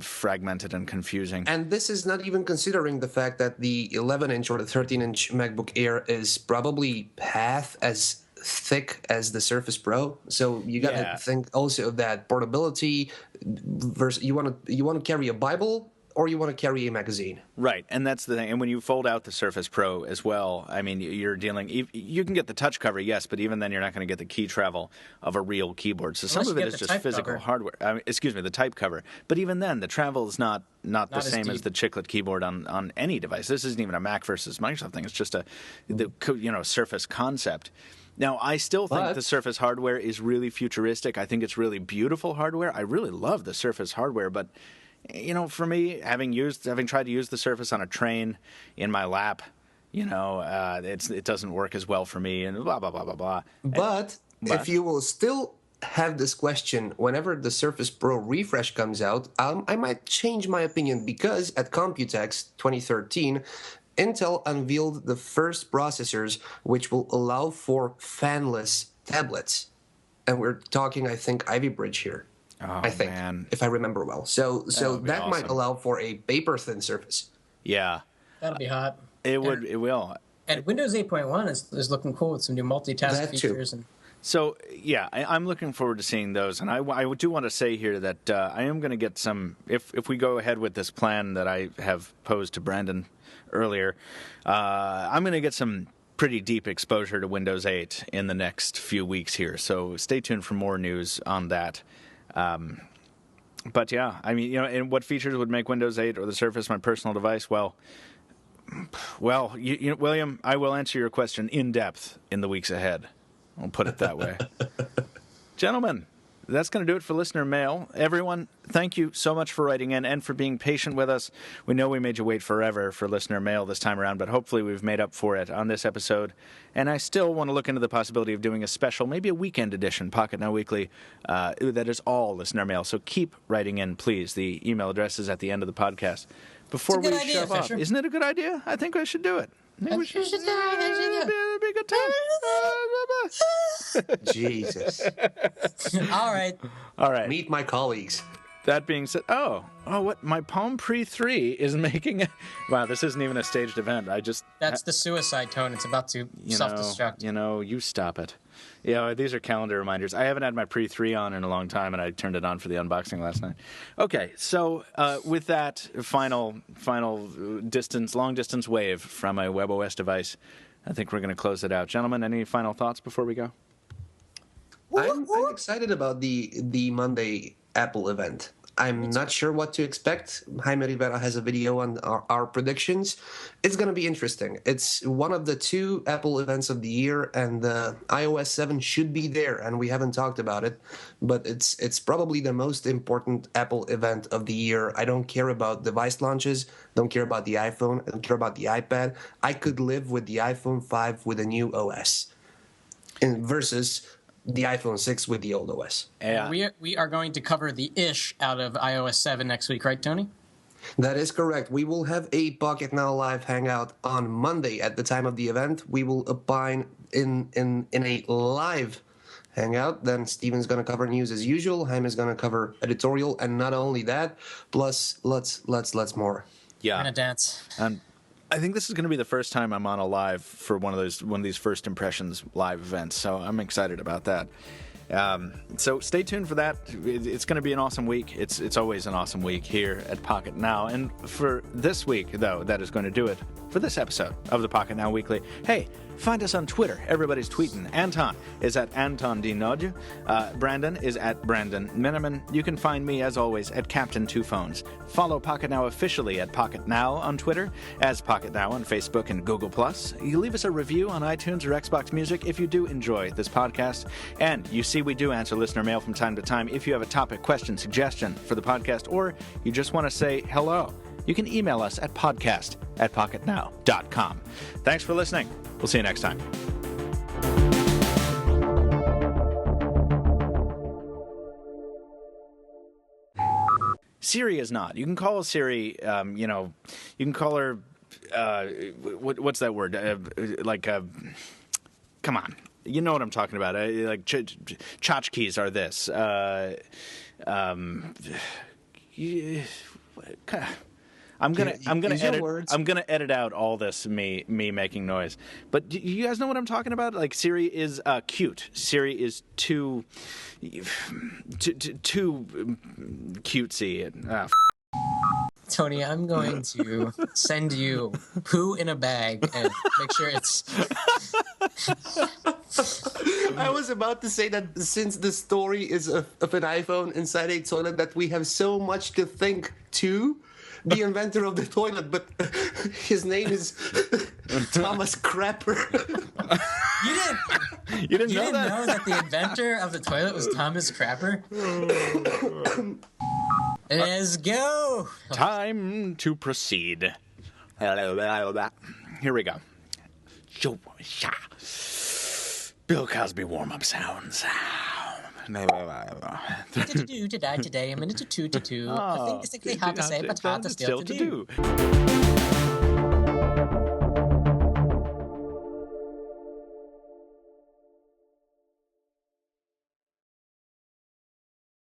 fragmented and confusing. And this is not even considering the fact that the 11-inch or the 13-inch MacBook Air is probably half as thick as the Surface Pro. So you got to think also of that portability versus you want to carry a Bible or you want to carry a magazine. Right, and that's the thing. And when you fold out the Surface Pro as well, I mean, you're dealing. You can get the touch cover, yes, but even then, you're not going to get the key travel of a real keyboard. So some of it is just physical hardware. The type cover. But even then, the travel is not the same as the chiclet keyboard on any device. This isn't even a Mac versus Microsoft thing. It's just the Surface concept. Now, I still think the Surface hardware is really futuristic. I think it's really beautiful hardware. I really love the Surface hardware, but for me, having tried to use the Surface on a train in my lap, it doesn't work as well for me, and blah blah blah blah blah. But if you will still have this question whenever the Surface Pro refresh comes out, I might change my opinion because at Computex 2013, Intel unveiled the first processors which will allow for fanless tablets, and we're talking, I think, Ivy Bridge here. Oh, I think, man. if I remember well. So that awesome. might allow for a paper-thin surface. Yeah. That'll be hot. It will. And Windows 8.1 is looking cool with some new multitask features. So, yeah, I'm looking forward to seeing those. And I do want to say here that I am going to get some, if we go ahead with this plan that I have posed to Brandon earlier, I'm going to get some pretty deep exposure to Windows 8 in the next few weeks here. So stay tuned for more news on that. But yeah, I mean, and what features would make Windows 8 or the Surface my personal device? Well, William, I will answer your question in depth in the weeks ahead. I'll put it that way. Gentlemen, that's going to do it for listener mail. Everyone, thank you so much for writing in and for being patient with us. We know we made you wait forever for listener mail this time around, but hopefully we've made up for it on this episode. And I still want to look into the possibility of doing a special, maybe a weekend edition, Pocketnow Weekly, that is all listener mail. So keep writing in, please. The email address is at the end of the podcast. Before we shove off, isn't it a good idea? I think I should do it. Maybe we should. It'd be a good time. Jesus. All right. All right. Meet my colleagues. That being said, what? My Palm Pre 3 is making. Wow, this isn't even a staged event. That's the suicide tone. It's about to self-destruct. You stop it. Yeah, these are calendar reminders. I haven't had my Pre 3 on in a long time, and I turned it on for the unboxing last night. Okay, so with that final long distance wave from a webOS device, I think we're going to close it out. Gentlemen, any final thoughts before we go? I'm excited about the Monday Apple event. I'm not sure what to expect. Jaime Rivera has a video on our predictions. It's going to be interesting. It's one of the 2 Apple events of the year, and iOS 7 should be there, and we haven't talked about it, but it's probably the most important Apple event of the year. I don't care about device launches, don't care about the iPhone, I don't care about the iPad. I could live with the iPhone 5 with a new OS versus the iPhone 6 with the old OS. Yeah. We are going to cover the ish out of iOS 7 next week, right, Tony? That is correct. We will have a Pocketnow Live hangout on Monday at the time of the event. We will opine in a live hangout. Then Steven's going to cover news as usual. Jaime is going to cover editorial, and not only that, plus lots more. Yeah. We're gonna dance. And I think this is going to be the first time I'm on a live for one of these first impressions live events, so I'm excited about that. So stay tuned for that. It's going to be an awesome week. It's always an awesome week here at Pocketnow. And for this week, though, that is going to do it for this episode of the Pocketnow Weekly. Hey, find us on Twitter. Everybody's tweeting. Anton is at Anton D. Nagy. Brandon is at Brandon Miniman. You can find me, as always, at Captain Two Phones. Follow Pocketnow officially at Pocketnow on Twitter, as Pocketnow on Facebook and Google+. You leave us a review on iTunes or Xbox Music if you do enjoy this podcast. And you see we do answer listener mail from time to time. If you have a topic, question, suggestion for the podcast, or you just want to say hello, you can email us at podcast@pocketnow.com. Thanks for listening. We'll see you next time. Siri is not. You can call Siri, you can call her, what's that word? Come on. You know what I'm talking about. Like tchotchkes are this. I'm gonna edit out all this me making noise. But you guys know what I'm talking about? Like Siri is cute. Siri is too cutesy. Tony, I'm going to send you poo in a bag and make sure it's... I was about to say that since the story is of an iPhone inside a toilet, that we have so much to thank to the inventor of the toilet, but his name is Thomas Crapper. You didn't know that the inventor of the toilet was Thomas Crapper? Let's go. Time to proceed. Here we go. Bill Cosby warm-up sounds. Today, a minute to two. I think it's hard to say, but hard to still to do.